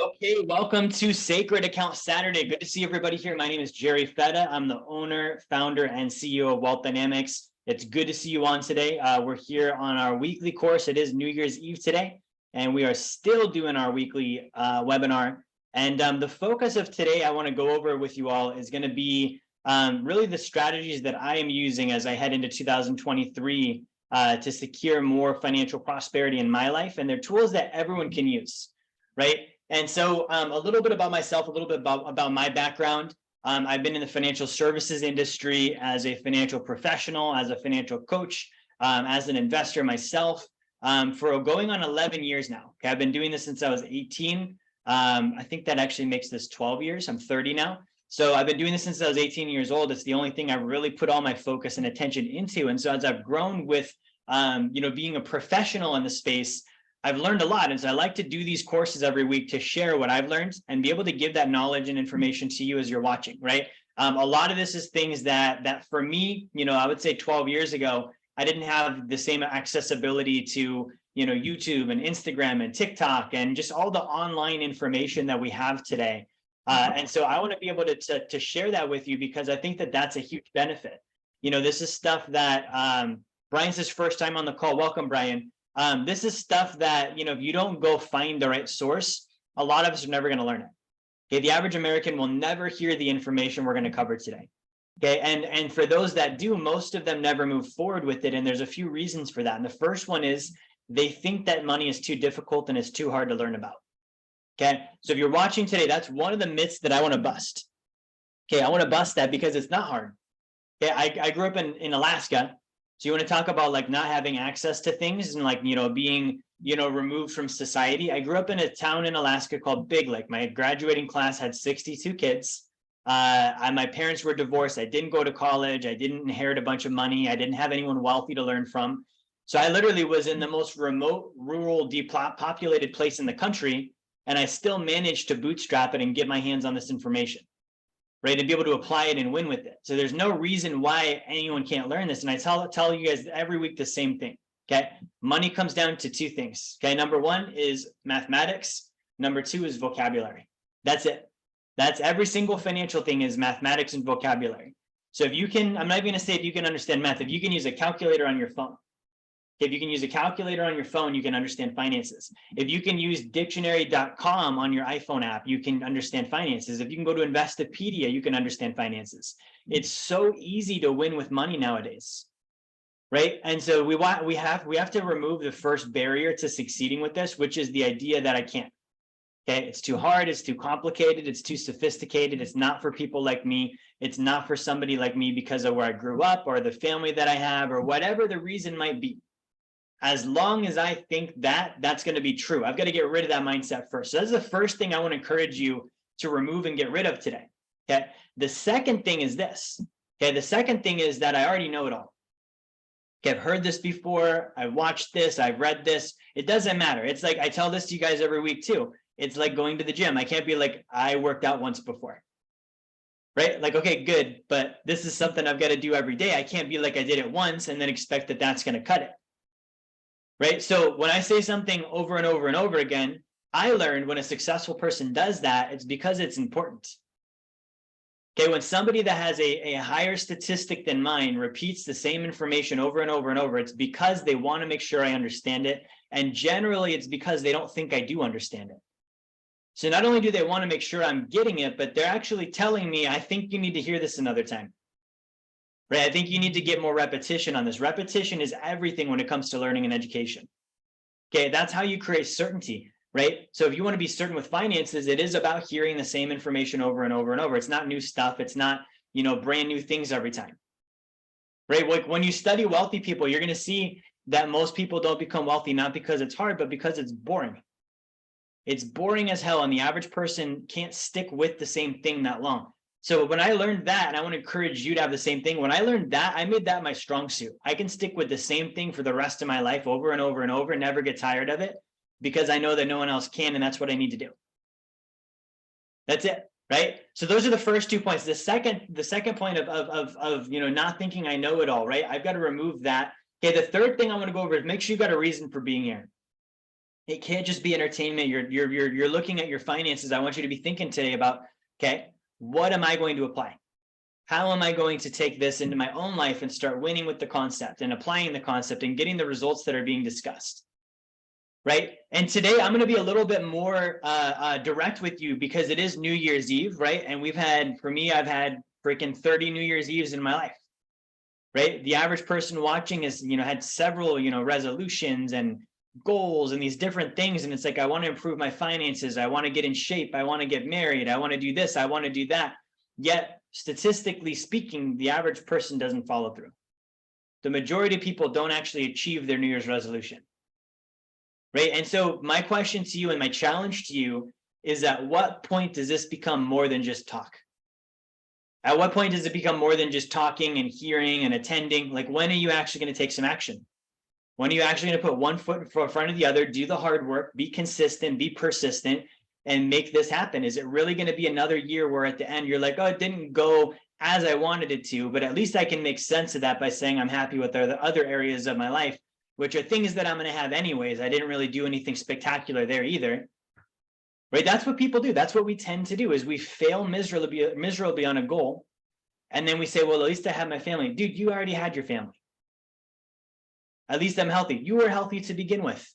Okay, welcome to Sacred Account Saturday. Good to see everybody here. My name is Jerry Fetta. I'm the owner, founder, and CEO of Wealth Dynamics. It's good to see you on today. We're here on our weekly course. It is New Year's Eve today, and we are still doing our weekly webinar. And the focus of today I want to go over with you all is going to be really the strategies that I am using as I head into 2023 to secure more financial prosperity in my life. And they're tools that everyone can use, right? And so a little bit about myself, a little bit about my background. I've been in the financial services industry as a financial professional, as a financial coach, as an investor myself for going on 11 years now. Okay, I've been doing this since I was 18. I think that actually makes this 12 years. I'm 30 now. So I've been doing this since I was 18 years old. It's the only thing I've really put all my focus and attention into. And so as I've grown with, being a professional in the space, I've learned a lot. And so I like to do these courses every week to share what I've learned and be able to give that knowledge and information to you as you're watching, right? A lot of this is things that for me, I would say 12 years ago, I didn't have the same accessibility to, YouTube and Instagram and TikTok and just all the online information that we have today. And so I want to be able to share that with you because I think that that's a huge benefit. This is stuff that Brian's his first time on the call. Welcome, Brian. This is stuff that, if you don't go find the right source, a lot of us are never going to learn it. Okay, the average American will never hear the information we're going to cover today. Okay, and for those that do, most of them never move forward with it. And there's a few reasons for that. And the first one is they think that money is too difficult and it's too hard to learn about. Okay, so if you're watching today, that's one of the myths that I want to bust. Okay, I want to bust that because it's not hard. Okay, I grew up in Alaska. So you want to talk about like not having access to things and like, being, removed from society. I grew up in a town in Alaska called Big Lake. My graduating class had 62 kids. My parents were divorced. I didn't go to college. I didn't inherit a bunch of money. I didn't have anyone wealthy to learn from. So I literally was in the most remote, rural, depopulated place in the country. And I still managed to bootstrap it and get my hands on this information, right? And be able to apply it and win with it. So there's no reason why anyone can't learn this. And I tell you guys every week the same thing, okay? Money comes down to two things, okay? Number one is mathematics. Number two is vocabulary. That's it. That's every single financial thing is mathematics and vocabulary. So if you can, I'm not even gonna say if you can understand math, if you can use a calculator on your phone, if you can use a calculator on your phone, you can understand finances. If you can use dictionary.com on your iPhone app, you can understand finances. If you can go to Investopedia, you can understand finances. It's so easy to win with money nowadays, right? And so we have to remove the first barrier to succeeding with this, which is the idea that I can't. Okay, it's too hard, it's too complicated, it's too sophisticated, it's not for people like me, it's not for somebody like me because of where I grew up or the family that I have or whatever the reason might be. As long as I think that that's going to be true, I've got to get rid of that mindset first. So that's the first thing I want to encourage you to remove and get rid of today. Okay. The second thing is this. Okay. The second thing is that I already know it all. Okay. I've heard this before. I've watched this. I've read this. It doesn't matter. It's like, I tell this to you guys every week too. It's like going to the gym. I can't be like, I worked out once before. Right? Like, okay, good. But this is something I've got to do every day. I can't be like I did it once and then expect that that's going to cut it. Right? So when I say something over and over and over again, I learned when a successful person does that, it's because it's important. Okay, when somebody that has a higher statistic than mine repeats the same information over and over and over, it's because they want to make sure I understand it. And generally, it's because they don't think I do understand it. So not only do they want to make sure I'm getting it, but they're actually telling me, I think you need to hear this another time. Right? I think you need to get more repetition on this. Repetition is everything when it comes to learning and education. Okay, that's how you create certainty, right? So if you want to be certain with finances, it is about hearing the same information over and over and over. It's not new stuff. It's not, brand new things every time. Right? Like when you study wealthy people, you're going to see that most people don't become wealthy, not because it's hard, but because it's boring. It's boring as hell, and the average person can't stick with the same thing that long. So when I learned that, and I want to encourage you to have the same thing, when I learned that, I made that my strong suit. I can stick with the same thing for the rest of my life over and over and over, and never get tired of it because I know that no one else can, and that's what I need to do. That's it, right? So those are the first 2 points. The second point of not thinking I know it all, right? I've got to remove that. Okay, the third thing I want to go over is make sure you got a reason for being here. It can't just be entertainment. You're looking at your finances. I want you to be thinking today about, okay, what am I going to apply? How am I going to take this into my own life and start winning with the concept and applying the concept and getting the results that are being discussed? Right. And today I'm going to be a little bit more direct with you because it is New Year's Eve, right? And I've had freaking 30 New Year's Eves in my life, right? The average person watching has, had several, resolutions and goals and these different things. And it's like, I want to improve my finances. I want to get in shape. I want to get married. I want to do this. I want to do that. Yet, statistically speaking, the average person doesn't follow through. The majority of people don't actually achieve their New Year's resolution. Right. And so my question to you and my challenge to you is, at what point does this become more than just talk? At what point does it become more than just talking and hearing and attending? Like, when are you actually going to take some action? When are you actually going to put one foot in front of the other, do the hard work, be consistent, be persistent, and make this happen? Is it really going to be another year where at the end you're like, oh, it didn't go as I wanted it to, but at least I can make sense of that by saying I'm happy with the other areas of my life, which are things that I'm going to have anyways. I didn't really do anything spectacular there either. Right? That's what people do. That's what we tend to do, is we fail miserably on a goal. And then we say, well, at least I have my family. Dude, you already had your family. At least I'm healthy. You were healthy to begin with.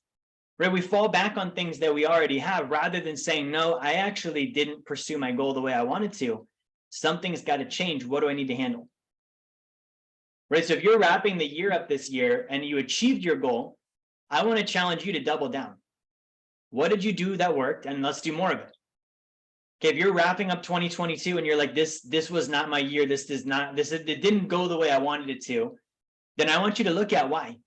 Right? We fall back on things that we already have rather than saying, no, I actually didn't pursue my goal the way I wanted to. Something's got to change. What do I need to handle? Right? So if you're wrapping the year up this year and you achieved your goal, I want to challenge you to double down. What did you do that worked? And let's do more of it. Okay, if you're wrapping up 2022 and you're like, this was not my year, it didn't go the way I wanted it to, then I want you to look at why.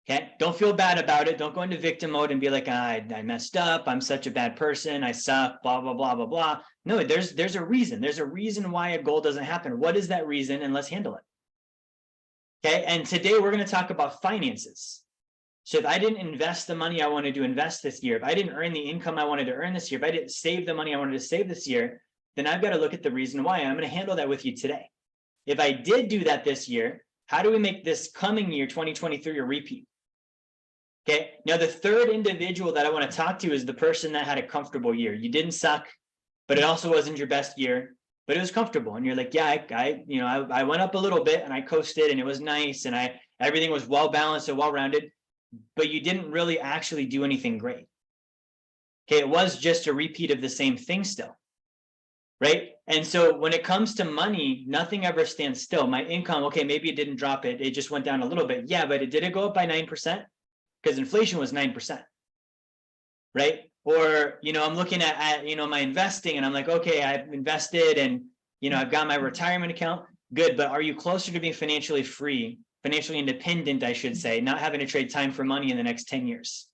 Okay, don't feel bad about it. Don't go into victim mode and be like, I messed up. I'm such a bad person. I suck, blah, blah, blah, blah, blah. No, there's a reason. There's a reason why a goal doesn't happen. What is that reason? And let's handle it. Okay, and today we're going to talk about finances. So if I didn't invest the money I wanted to invest this year, if I didn't earn the income I wanted to earn this year, if I didn't save the money I wanted to save this year, then I've got to look at the reason why. I'm going to handle that with you today. If I did do that this year, how do we make this coming year, 2023, a repeat? Okay, now the third individual that I want to talk to is the person that had a comfortable year. You didn't suck, but it also wasn't your best year, but it was comfortable. And you're like, yeah, I went up a little bit and I coasted and it was nice and everything was well balanced and well rounded, but you didn't really actually do anything great. Okay, it was just a repeat of the same thing still, right? And so when it comes to money, nothing ever stands still. My income, okay, maybe it didn't drop it. It just went down a little bit. Yeah, but did it go up by 9%? Because inflation was 9%, right? Or, I'm looking at my investing and I'm like, okay, I've invested and, I've got my retirement account. Good, but are you closer to being financially free, financially independent, I should say, not having to trade time for money in the next 10 years?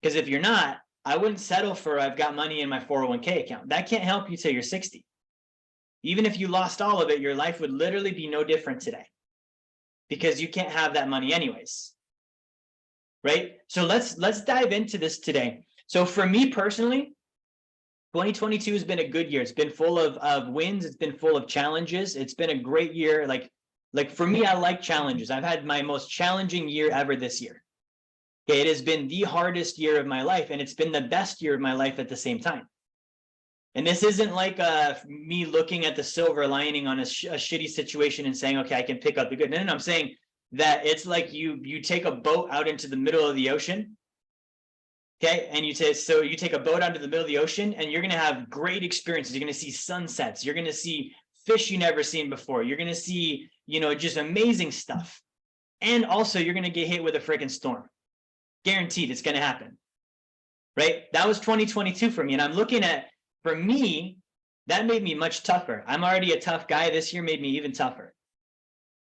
Because if you're not, I wouldn't settle for I've got money in my 401k account. That can't help you till you're 60. Even if you lost all of it, your life would literally be no different today because you can't have that money anyways. Right? So let's dive into this today. So for me personally, 2022 has been a good year. It's been full of wins. It's been full of challenges. It's been a great year. Like for me, I like challenges. I've had my most challenging year ever this year. Okay, it has been the hardest year of my life, and it's been the best year of my life at the same time. And this isn't like me looking at the silver lining on a shitty situation and saying, okay, I can pick up the good. No, I'm saying that it's like you take a boat out into the middle of the ocean, okay, and you take a boat out to the middle of the ocean and you're going to have great experiences. You're going to see sunsets, you're going to see fish you never seen before, you're going to see just amazing stuff, and also you're going to get hit with a freaking storm. Guaranteed, it's going to happen, right? That was 2022 for me, and I'm looking at, for me, that made me much tougher. I'm already a tough guy. This year made me even tougher,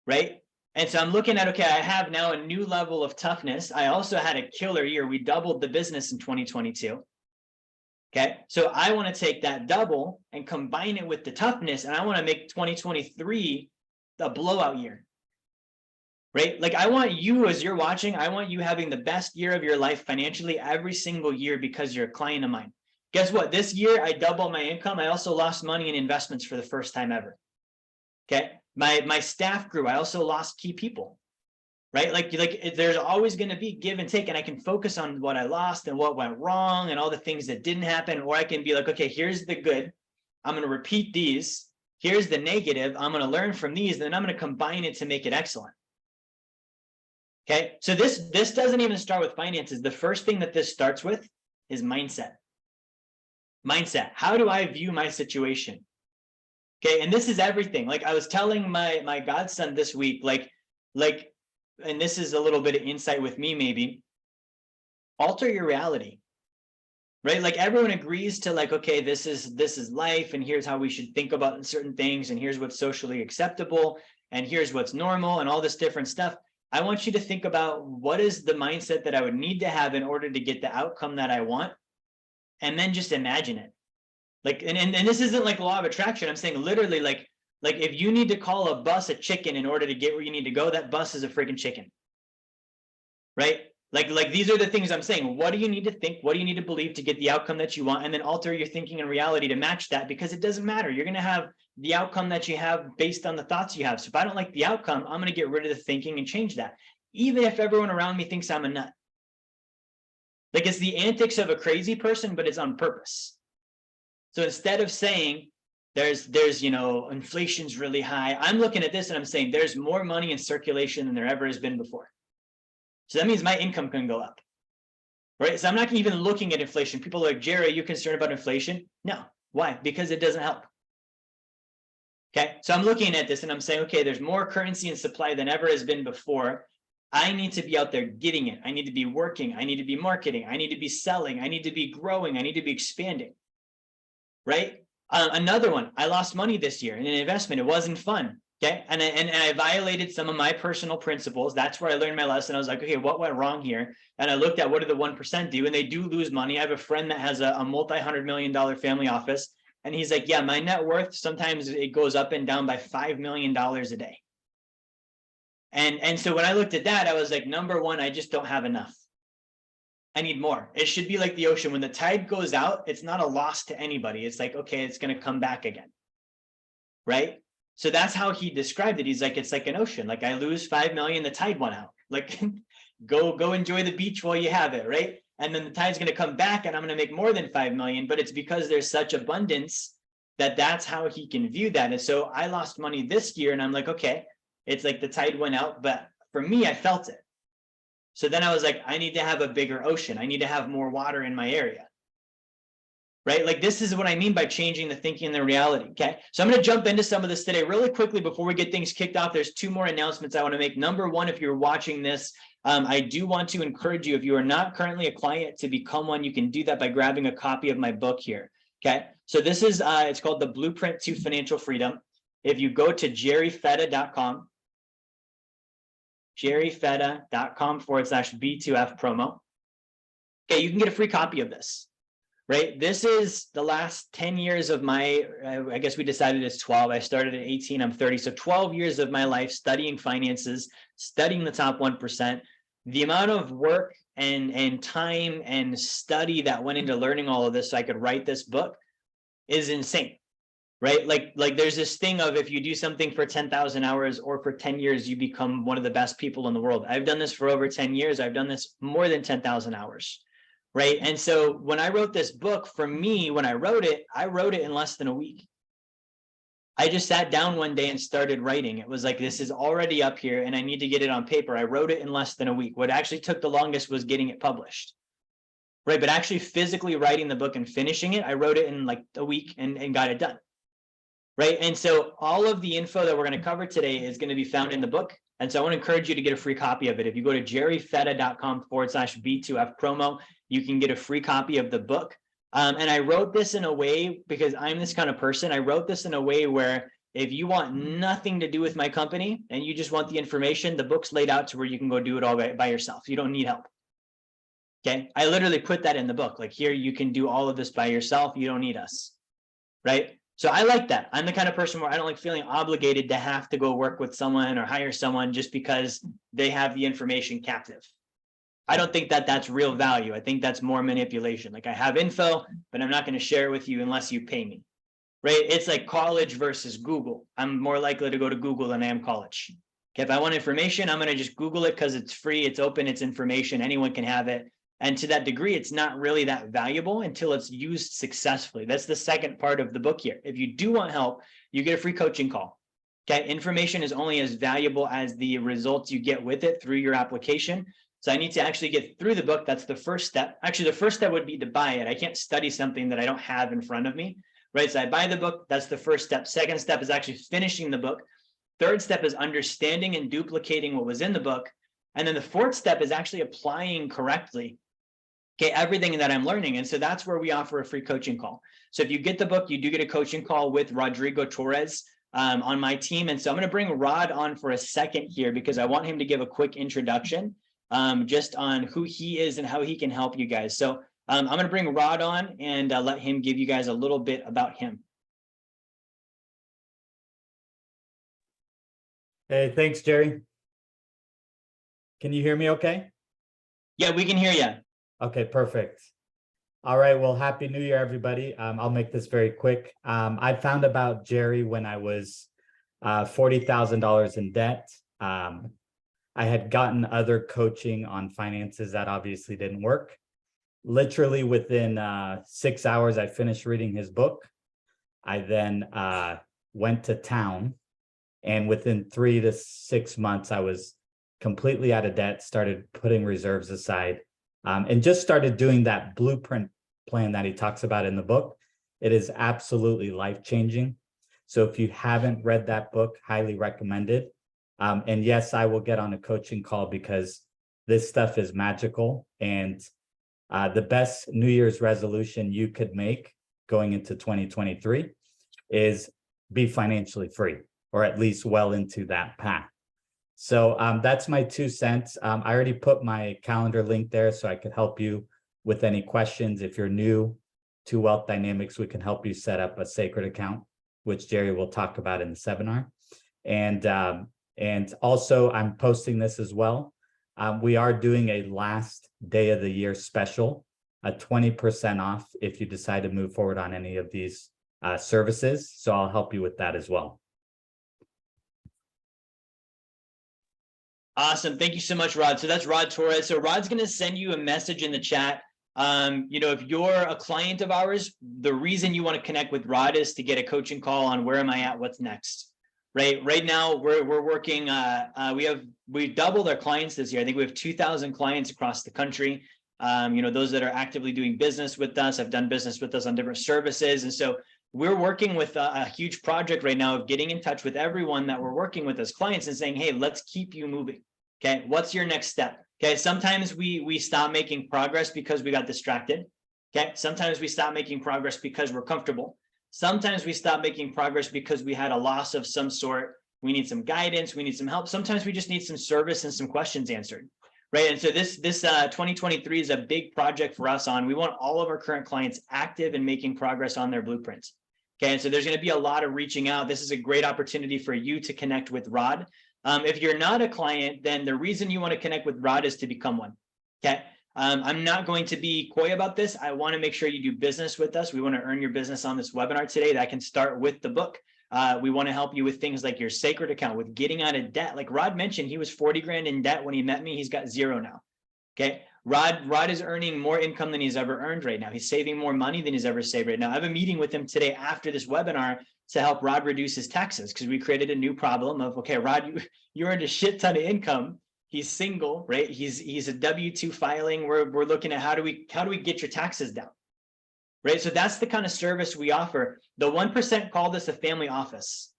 right? And so I'm looking at, okay, I have now a new level of toughness. I also had a killer year. We doubled the business in 2022. Okay, so I want to take that double and combine it with the toughness, and I want to make 2023 a blowout year, right? Like I want you, as you're watching, I want you having the best year of your life financially every single year because you're a client of mine. Guess what? This year, I doubled my income. I also lost money in investments for the first time ever. Okay. My staff grew. I also lost key people. right? Like there's always going to be give and take, and I can focus on what I lost and what went wrong and all the things that didn't happen, or I can be like, okay, here's the good. I'm going to repeat these. Here's the negative. I'm going to learn from these, and then I'm going to combine it to make it excellent. Okay, so this doesn't even start with finances. The first thing that this starts with is mindset. Mindset. How do I view my situation? Okay, and this is everything. Like I was telling my godson this week, like, and this is a little bit of insight with me, maybe. Alter your reality, right? Like everyone agrees to like, okay, this is life, and here's how we should think about certain things, and here's what's socially acceptable, and here's what's normal, and all this different stuff. I want you to think about what is the mindset that I would need to have in order to get the outcome that I want, and then just imagine it. Like, and this isn't like law of attraction. I'm saying literally like if you need to call a bus a chicken in order to get where you need to go, that bus is a freaking chicken, right? Like these are the things I'm saying. What do you need to think? What do you need to believe to get the outcome that you want? And then alter your thinking and reality to match that, because it doesn't matter. You're going to have the outcome that you have based on the thoughts you have. So if I don't like the outcome, I'm going to get rid of the thinking and change that, even if everyone around me thinks I'm a nut. Like it's the antics of a crazy person, but it's on purpose. So instead of saying there's inflation's really high, I'm looking at this and I'm saying there's more money in circulation than there ever has been before. So that means my income can go up, right? So I'm not even looking at inflation. People are like, Jerry, are you concerned about inflation? No. Why? Because it doesn't help. Okay. So I'm looking at this and I'm saying, okay, there's more currency and supply than ever has been before. I need to be out there getting it. I need to be working. I need to be marketing. I need to be selling. I need to be growing. I need to be expanding. Right? Another one, I lost money this year in an investment. It wasn't fun. Okay. And I violated some of my personal principles. That's where I learned my lesson. I was like, okay, what went wrong here? And I looked at what did the 1% do? And they do lose money. I have a friend that has a multi-$100 million family office. And he's like, yeah, my net worth, sometimes it goes up and down by $5 million a day. And so when I looked at that, I was like, number one, I just don't have enough. I need more. It should be like the ocean. When the tide goes out, it's not a loss to anybody. It's like, okay, it's going to come back again. Right? So that's how he described it. He's like, it's like an ocean. Like I lose 5 million, the tide went out. Like go enjoy the beach while you have it. Right? And then the tide's going to come back and I'm going to make more than 5 million, but it's because there's such abundance that's how he can view that. And so I lost money this year and I'm like, okay, it's like the tide went out, but for me, I felt it. So then I was like, I need to have a bigger ocean. I need to have more water in my area. Right? Like this is what I mean by changing the thinking and the reality. Okay. So I'm going to jump into some of this today really quickly before we get things kicked off. There's 2 more announcements I want to make. Number one, if you're watching this, I do want to encourage you, if you are not currently a client, to become one. You can do that by grabbing a copy of my book here. Okay. So this is, it's called The Blueprint to Financial Freedom. If you go to jerryfetta.com, jerryfetta.com/B2F promo. Okay, you can get a free copy of this, right? This is the last 10 years of my, I guess we decided it's 12. I started at 18, I'm 30. So 12 years of my life studying finances, studying the top 1%. The amount of work and time and study that went into learning all of this so I could write this book is insane. Right? Like there's this thing of if you do something for 10,000 hours or for 10 years, you become one of the best people in the world. I've done this for over 10 years. I've done this more than 10,000 hours. Right? And so when I wrote this book, for me, when I wrote it in less than a week. I just sat down one day and started writing. It was like, this is already up here and I need to get it on paper. I wrote it in less than a week. What actually took the longest was getting it published. Right? But actually physically writing the book and finishing it, I wrote it in like a week and got it done. Right. And so all of the info that we're going to cover today is going to be found in the book. And so I want to encourage you to get a free copy of it. If you go to jerryfetta.com/B2F promo, you can get a free copy of the book. And I wrote this in a way, because I'm this kind of person, I wrote this in a way where if you want nothing to do with my company and you just want the information, the book's laid out to where you can go do it all by yourself. You don't need help. Okay. I literally put that in the book. Like here, you can do all of this by yourself. You don't need us. Right. So I like that. I'm the kind of person where I don't like feeling obligated to have to go work with someone or hire someone just because they have the information captive. I don't think that that's real value. I think that's more manipulation. Like I have info, but I'm not going to share it with you unless you pay me. Right? It's like college versus Google. I'm more likely to go to Google than I am college. Okay, if I want information, I'm going to just Google it because it's free, it's open, it's information, anyone can have it. And to that degree, it's not really that valuable until it's used successfully. That's the second part of the book here. If you do want help, you get a free coaching call. Okay, information is only as valuable as the results you get with it through your application. So I need to actually get through the book. That's the first step. Actually, the first step would be to buy it. I can't study something that I don't have in front of me, right? So I buy the book. That's the first step. Second step is actually finishing the book. Third step is understanding and duplicating what was in the book. And then the fourth step is actually applying correctly, okay, everything that I'm learning. And so that's where we offer a free coaching call. So if you get the book, you do get a coaching call with Rodrigo Torres on my team. And so I'm going to bring Rod on for a second here because I want him to give a quick introduction just on who he is and how he can help you guys. So I'm going to bring Rod on and let him give you guys a little bit about him. Hey, thanks, Jerry. Can you hear me okay? Yeah, we can hear you. Okay, perfect. All right, well, Happy New Year, everybody. I'll make this very quick. I found about Jerry when I was $40,000 in debt. I had gotten other coaching on finances that obviously didn't work. Literally within 6 hours, I finished reading his book. I then went to town, and within 3 to 6 months, I was completely out of debt, started putting reserves aside, and just started doing that blueprint plan that he talks about in the book. It is absolutely life-changing. So if you haven't read that book, highly recommended. And yes, I will get on a coaching call because this stuff is magical. And the best New Year's resolution you could make going into 2023 is be financially free, or at least well into that path. So that's my 2 cents. I already put my calendar link there so I could help you with any questions. If you're new to Wealth Dynamics, we can help you set up a sacred account, which Jerry will talk about in the seminar. And also I'm posting this as well. We are doing a last day of the year special, a 20% off if you decide to move forward on any of these services. So I'll help you with that as well. Awesome. Thank you so much, Rod. So that's Rod Torres. So Rod's going to send you a message in the chat. If you're a client of ours, the reason you want to connect with Rod is to get a coaching call on where am I at, what's next, right? Right now we're working, we've doubled our clients this year. I think we have 2,000 clients across the country. Those that are actively doing business with us have done business with us on different services. And so we're working with a huge project right now of getting in touch with everyone that we're working with as clients and saying, hey, let's keep you moving. Okay, what's your next step? Okay, sometimes we stop making progress because we got distracted. Okay, sometimes we stop making progress because we're comfortable. Sometimes we stop making progress because we had a loss of some sort. We need some guidance, we need some help. Sometimes we just need some service and some questions answered, right? And so this 2023 is a big project for us we want all of our current clients active and making progress on their blueprints. Okay, and so there's going to be a lot of reaching out. This is a great opportunity for you to connect with Rod. If you're not a client, then the reason you want to connect with Rod is to become one. Okay. I'm not going to be coy about this. I want to make sure you do business with us. We want to earn your business on this webinar today. That can start with the book. We want to help you with things like your sacred account, with getting out of debt. Like Rod mentioned, he was 40 grand in debt when he met me. He's got 0 now. Okay. Rod is earning more income than he's ever earned right now. He's saving more money than he's ever saved right now. I have a meeting with him today after this webinar to help Rod reduce his taxes because we created a new problem of, okay, Rod, you earned a shit ton of income. He's single, right? He's a W-2 filing. We're looking at how do we get your taxes down, right? So that's the kind of service we offer. The 1% called us a family office.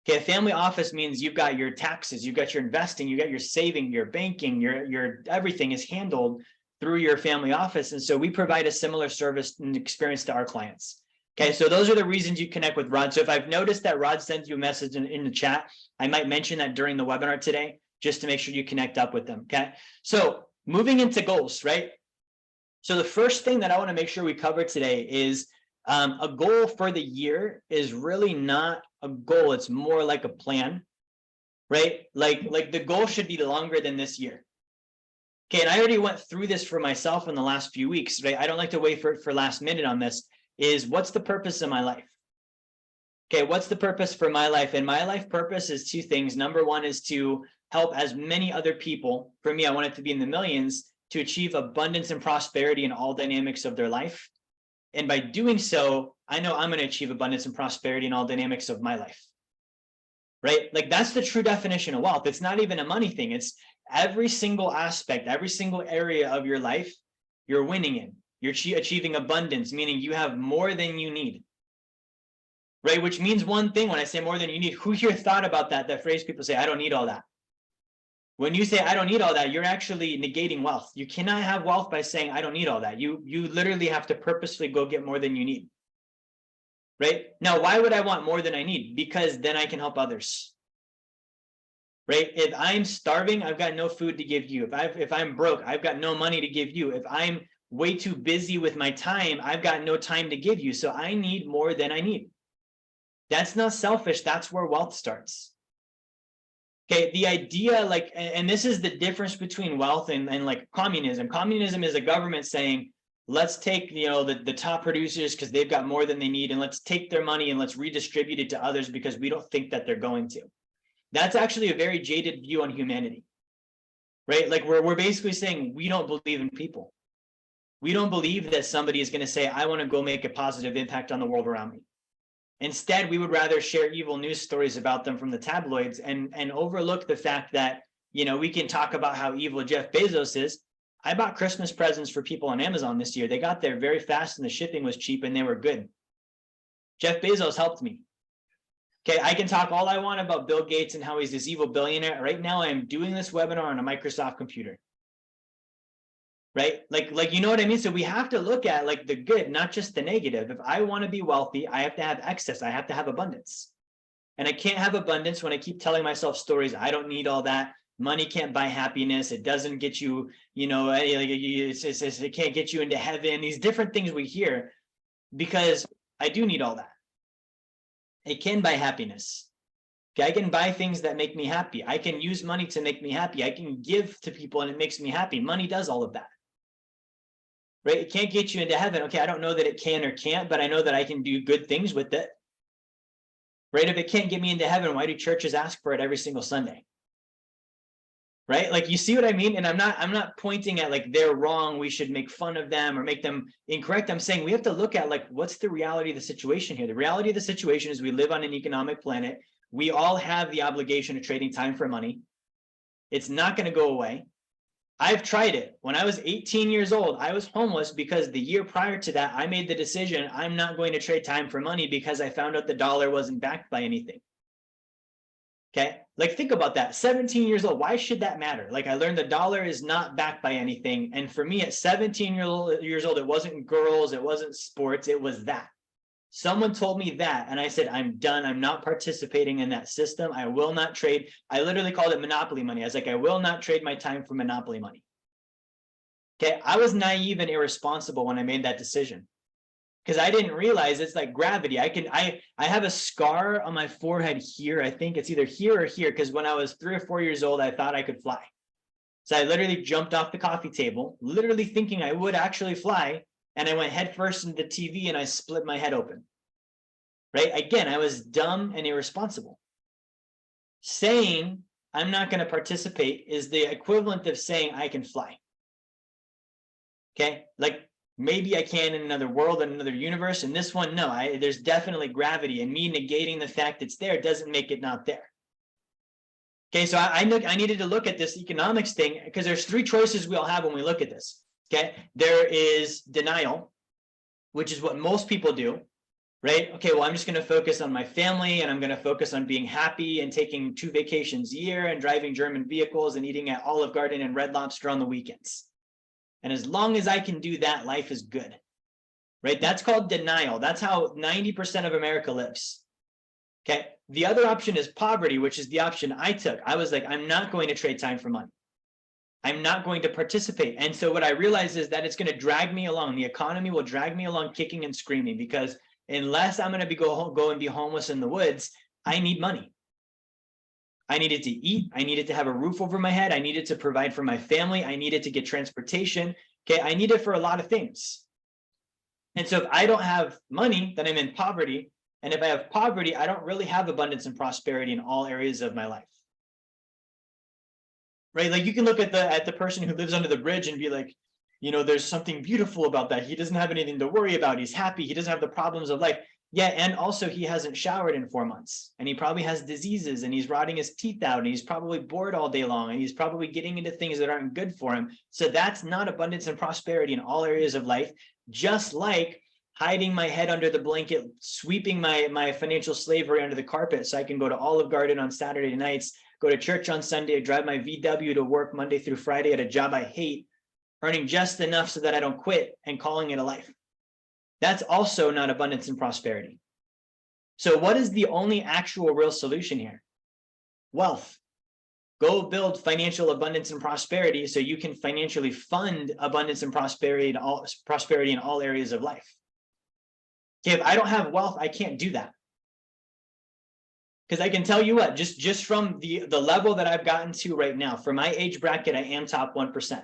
Okay, a family office means you've got your taxes, you've got your investing, you got your saving, your banking, your everything is handled through your family office. And so we provide a similar service and experience to our clients. Okay, so those are the reasons you connect with Rod. So if I've noticed that Rod sends you a message in the chat, I might mention that during the webinar today, just to make sure you connect up with them. Okay, so moving into goals, right? So the first thing that I want to make sure we cover today is a goal for the year is really not a goal. It's more like a plan, right? Like the goal should be longer than this year. Okay, and I already went through this for myself in the last few weeks, right? I don't like to wait for last minute on this. Is what's the purpose of my life? Okay, what's the purpose for my life? And my life purpose is two things. Number one is to help as many other people. For me, I want it to be in the millions, to achieve abundance and prosperity in all dynamics of their life. And by doing so, I know I'm going to achieve abundance and prosperity in all dynamics of my life. Right? Like that's the true definition of wealth. It's not even a money thing. It's every single aspect, every single area of your life, you're winning in. You're achieving abundance, meaning you have more than you need. Right? Which means one thing. When I say more than you need, who here thought about that phrase people say, I don't need all that. When you say I don't need all that, you're actually negating wealth. You cannot have wealth by saying I don't need all that. You literally have to purposely go get more than you need. Right? Now, why would I want more than I need? Because then I can help others. Right? If I'm starving, I've got no food to give you. If I'm broke, I've got no money to give you. If I'm way too busy with my time, I've got no time to give you. So I need more than I need. That's not selfish. That's where wealth starts. Okay, the idea, like, and this is the difference between wealth and like communism. Communism is a government saying, let's take, the top producers because they've got more than they need, and let's take their money and let's redistribute it to others because we don't think that they're going to. That's actually a very jaded view on humanity, right? Like we're basically saying we don't believe in people. We don't believe that somebody is going to say, I want to go make a positive impact on the world around me. Instead, we would rather share evil news stories about them from the tabloids and overlook the fact that, we can talk about how evil Jeff Bezos is. I bought Christmas presents for people on Amazon this year. They got there very fast and the shipping was cheap and they were good. Jeff Bezos helped me. Okay, I can talk all I want about Bill Gates and how he's this evil billionaire. Right now, I am doing this webinar on a Microsoft computer. Right? Like, you know what I mean? So we have to look at like the good, not just the negative. If I want to be wealthy, I have to have excess. I have to have abundance. And I can't have abundance when I keep telling myself stories. I don't need all that. Money can't buy happiness. It doesn't get you, it can't get you into heaven. These different things we hear because I do need all that. It can buy happiness. Okay, I can buy things that make me happy. I can use money to make me happy. I can give to people and it makes me happy. Money does all of that. Right? It can't get you into heaven. Okay, I don't know that it can or can't, but I know that I can do good things with it. Right? If it can't get me into heaven, why do churches ask for it every single Sunday? Right? Like, you see what I mean? And I'm not pointing at like they're wrong, we should make fun of them or make them incorrect. I'm saying we have to look at like what's the reality of the situation here. The reality of the situation is we live on an economic planet. We all have the obligation of trading time for money. It's not going to go away. I've tried it. When I was 18 years old, I was homeless because the year prior to that, I made the decision I'm not going to trade time for money because I found out the dollar wasn't backed by anything. Okay, like think about that. 17 years old, why should that matter? Like I learned the dollar is not backed by anything. And for me at 17 years old, it wasn't girls, it wasn't sports, it was that. Someone told me that, and I said, I'm done. I'm not participating in that system. I will not trade. I literally called it monopoly money. I was like, I will not trade my time for monopoly money. Okay, I was naive and irresponsible when I made that decision because I didn't realize it's like gravity. I have a scar on my forehead here. I think it's either here or here because when I was 3 or 4 years old, I thought I could fly. So I literally jumped off the coffee table, literally thinking I would actually fly. And I went headfirst into the TV and I split my head open. Right? Again, I was dumb and irresponsible. Saying I'm not going to participate is the equivalent of saying I can fly. Okay? Like maybe I can in another world, in another universe. In this one, no. There's definitely gravity, and me negating the fact it's there doesn't make it not there. Okay, so I needed to look at this economics thing because there's 3 choices we all have when we look at this. Okay, there is denial, which is what most people do, right? Okay, well, I'm just going to focus on my family and I'm going to focus on being happy and taking 2 vacations a year and driving German vehicles and eating at Olive Garden and Red Lobster on the weekends. And as long as I can do that, life is good, right? That's called denial. That's how 90% of America lives. Okay, the other option is poverty, which is the option I took. I was like, I'm not going to trade time for money. I'm not going to participate. And so what I realized is that it's going to drag me along. The economy will drag me along kicking and screaming because unless I'm going to go and be homeless in the woods, I need money. I needed to eat. I needed to have a roof over my head. I needed to provide for my family. I needed to get transportation. Okay, I need it for a lot of things. And so if I don't have money, then I'm in poverty. And if I have poverty, I don't really have abundance and prosperity in all areas of my life. Right? Like you can look at the person who lives under the bridge and be like, you know, there's something beautiful about that. He doesn't have anything to worry about. He's happy. He doesn't have the problems of life. Yeah, and also he hasn't showered in 4 months, and he probably has diseases, and he's rotting his teeth out, and he's probably bored all day long, and he's probably getting into things that aren't good for him. So that's not abundance and prosperity in all areas of life. Just like hiding my head under the blanket, sweeping my financial slavery under the carpet so I can go to Olive Garden on Saturday nights, go to church on Sunday, drive my VW to work Monday through Friday at a job I hate, earning just enough so that I don't quit and calling it a life. That's also not abundance and prosperity. So what is the only actual real solution here? Wealth. Go build financial abundance and prosperity so you can financially fund abundance and prosperity in all areas of life. Okay, if I don't have wealth, I can't do that. Because I can tell you what, just from the level that I've gotten to right now, for my age bracket, I am top 1%.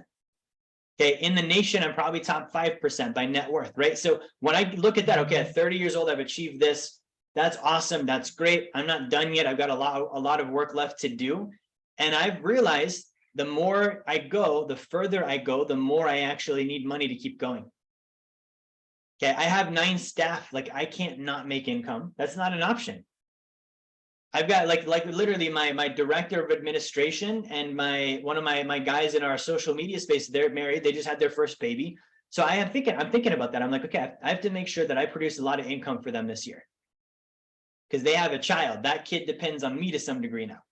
Okay, in the nation, I'm probably top 5% by net worth, right? So when I look at that, okay, at 30 years old, I've achieved this. That's awesome. That's great. I'm not done yet. I've got a lot of work left to do. And I've realized the more I go, the further I go, the more I actually need money to keep going. Okay, I have 9 staff. Like I can't not make income. That's not an option. I've got like literally my director of administration and one of my guys in our social media space, they're married, they just had their first baby. So I'm thinking about that. I'm like, okay, I have to make sure that I produce a lot of income for them this year. Because they have a child. That kid depends on me to some degree now.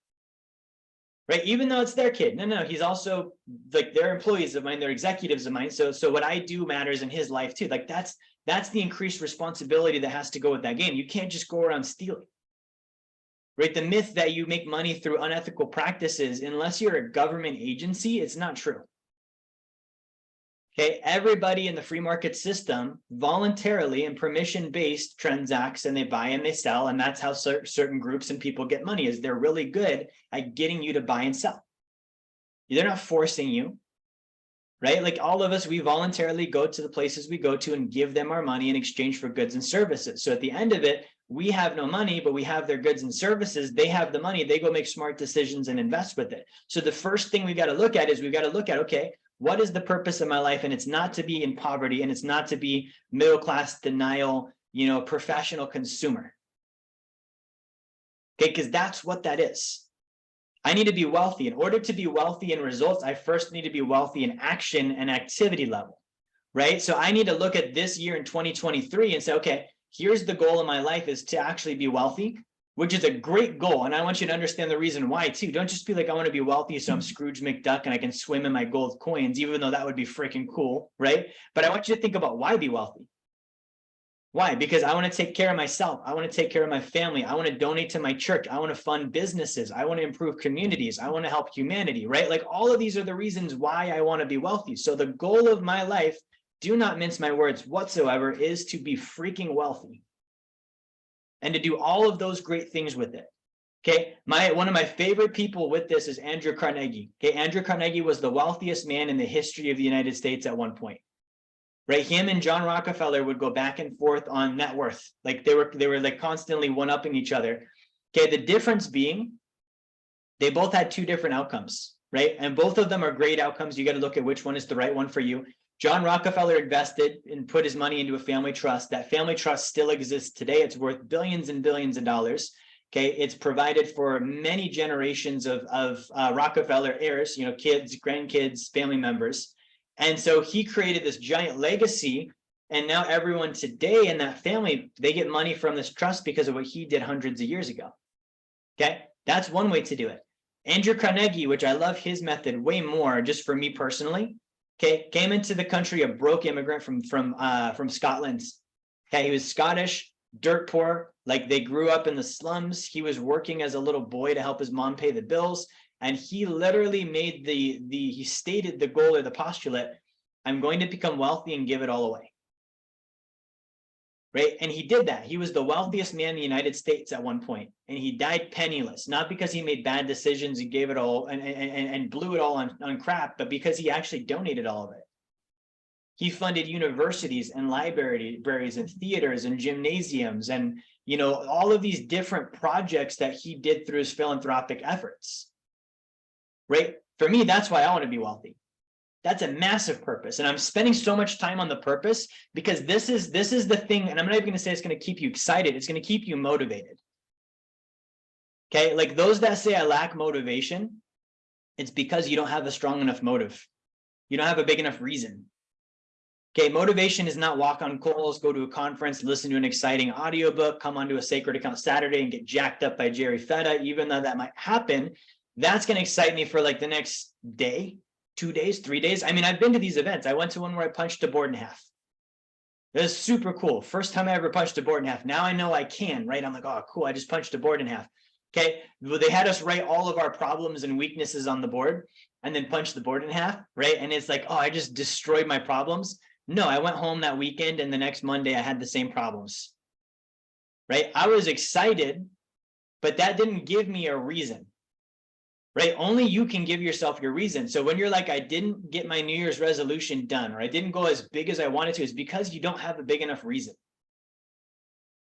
Right? Even though it's their kid. No, he's also like they're employees of mine, they're executives of mine. So what I do matters in his life too. Like that's the increased responsibility that has to go with that game. You can't just go around stealing. Right? The myth that you make money through unethical practices, unless you're a government agency, it's not true. Okay, everybody in the free market system voluntarily and permission-based transacts, and they buy and they sell, and that's how certain groups and people get money, is they're really good at getting you to buy and sell. They're not forcing you, right? Like all of us, we voluntarily go to the places we go to and give them our money in exchange for goods and services. So at the end of it, we have no money, but we have their goods and services. They have the money. They go make smart decisions and invest with it. So the first thing we got to look at is we've got to look at, okay, what is the purpose of my life? And it's not to be in poverty, and it's not to be middle-class denial, professional consumer. Okay, because that's what that is. I need to be wealthy. In order to be wealthy in results, I first need to be wealthy in action and activity level, right? So I need to look at this year in 2023 and say, okay, here's the goal of my life is to actually be wealthy, which is a great goal. And I want you to understand the reason why too. Don't just be like, I want to be wealthy so I'm Scrooge McDuck and I can swim in my gold coins, even though that would be freaking cool, right? But I want you to think about why be wealthy. Why? Because I want to take care of myself. I want to take care of my family. I want to donate to my church. I want to fund businesses. I want to improve communities. I want to help humanity, right? Like all of these are the reasons why I want to be wealthy. So the goal of my life, do not mince my words whatsoever, is to be freaking wealthy and to do all of those great things with it. Okay, one of my favorite people with this is Andrew Carnegie. Okay, Andrew Carnegie was the wealthiest man in the history of the United States at one point. Right, him and John Rockefeller would go back and forth on net worth. Like they were like constantly one-upping each other. Okay, the difference being they both had 2 different outcomes, right? And both of them are great outcomes. You got to look at which one is the right one for you. John Rockefeller invested and put his money into a family trust. That family trust still exists today. It's worth billions and billions of dollars. Okay, it's provided for many generations of Rockefeller heirs, kids, grandkids, family members. And so he created this giant legacy. And now everyone today in that family, they get money from this trust because of what he did hundreds of years ago. Okay, that's one way to do it. Andrew Carnegie, which I love his method way more, just for me personally. Okay, came into the country a broke immigrant from Scotland. Okay, he was Scottish, dirt poor, like they grew up in the slums. He was working as a little boy to help his mom pay the bills. And he literally made he stated the goal or the postulate, I'm going to become wealthy and give it all away. Right? And he did that. He was the wealthiest man in the United States at one point, and he died penniless, not because he made bad decisions and gave it all and blew it all on crap, but because he actually donated all of it. He funded universities and libraries and theaters and gymnasiums and, you know, all of these different projects that he did through his philanthropic efforts, right? For me, that's why I want to be wealthy. That's a massive purpose. And I'm spending so much time on the purpose because this is the thing. And I'm not even going to say it's going to keep you excited. It's going to keep you motivated. Okay. Like those that say I lack motivation, it's because you don't have a strong enough motive. You don't have a big enough reason. Okay. Motivation is not walk on coals, go to a conference, listen to an exciting audiobook, come onto a Sacred Account Saturday and get jacked up by Jerry Fetta. Even though that might happen, that's going to excite me for like the next day, 2 days, 3 days. I mean, I've been to these events. I went to one where I punched a board in half. It was super cool. First time I ever punched a board in half. Now I know I can, right? I'm like, oh, cool. I just punched a board in half. Okay. Well, they had us write all of our problems and weaknesses on the board and then punch the board in half, right? And it's like, oh, I just destroyed my problems. No, I went home that weekend and the next Monday I had the same problems, right? I was excited, but that didn't give me a reason. Right? Only you can give yourself your reason. So when you're like, I didn't get my New Year's resolution done, or I didn't go as big as I wanted to, it's because you don't have a big enough reason.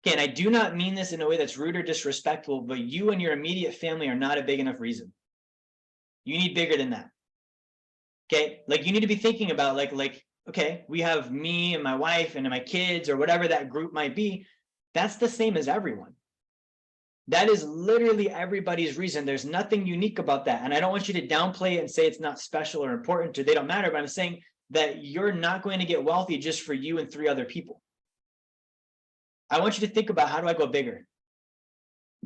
Okay, and I do not mean this in a way that's rude or disrespectful, but you and your immediate family are not a big enough reason. You need bigger than that. Okay, like you need to be thinking about like, okay, we have me and my wife and my kids or whatever that group might be. That's the same as everyone. That is literally everybody's reason. There's nothing unique about that. And I don't want you to downplay it and say it's not special or important or they don't matter, but I'm saying that you're not going to get wealthy just for you and 3 other people. I want you to think about, how do I go bigger?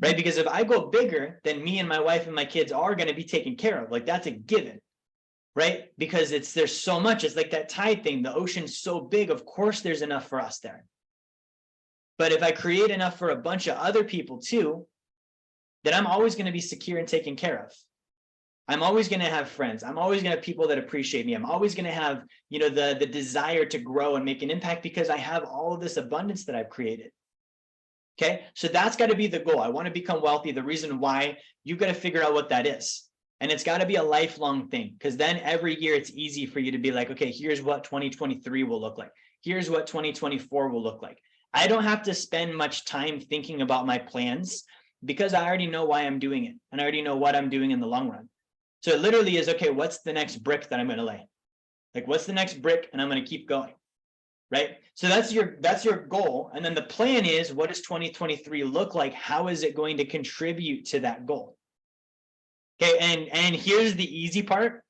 Right? Because if I go bigger, then me and my wife and my kids are going to be taken care of. Like that's a given, right? Because there's so much. It's like that tide thing. The ocean's so big. Of course, there's enough for us there. But if I create enough for a bunch of other people too, then I'm always going to be secure and taken care of. I'm always going to have friends. I'm always going to have people that appreciate me. I'm always going to have, you know, the desire to grow and make an impact because I have all of this abundance that I've created. Okay. So that's got to be the goal. I want to become wealthy. The reason why, you've got to figure out what that is. And it's got to be a lifelong thing, because then every year it's easy for you to be like, okay, here's what 2023 will look like. Here's what 2024 will look like. I don't have to spend much time thinking about my plans because I already know why I'm doing it. And I already know what I'm doing in the long run. So it literally is, okay, what's the next brick that I'm going to lay? Like, what's the next brick? And I'm going to keep going. Right. So that's your goal. And then the plan is, what does 2023 look like? How is it going to contribute to that goal? Okay. And here's the easy part,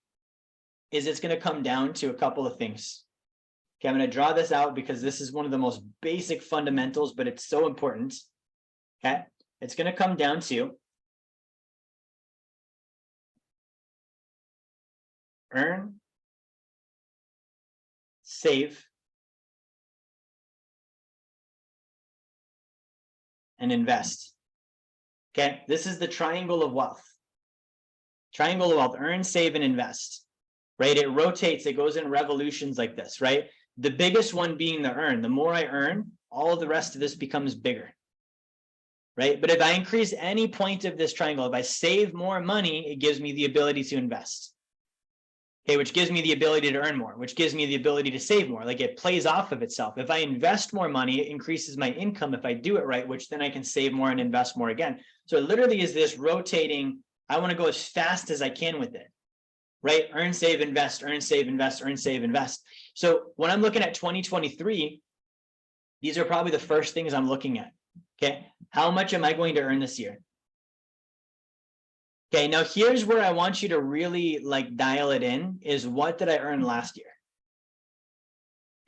is it's going to come down to a couple of things. Okay, I'm going to draw this out because this is one of the most basic fundamentals, but it's so important. Okay, it's going to come down to earn, save, and invest. Okay, this is the triangle of wealth. Triangle of wealth: earn, save, and invest. Right? It rotates, it goes in revolutions like this, right? The biggest one being the earn. The more I earn, all of the rest of this becomes bigger. Right? But if I increase any point of this triangle, if I save more money, it gives me the ability to invest. Okay, which gives me the ability to earn more, which gives me the ability to save more. Like, it plays off of itself. If I invest more money, it increases my income if I do it right, which then I can save more and invest more again. So it literally is this rotating. I want to go as fast as I can with it. Right? Earn, save, invest, earn, save, invest, earn, save, invest. So when I'm looking at 2023, these are probably the first things I'm looking at. Okay. How much am I going to earn this year? Okay. Now here's where I want you to really like dial it in, is what did I earn last year?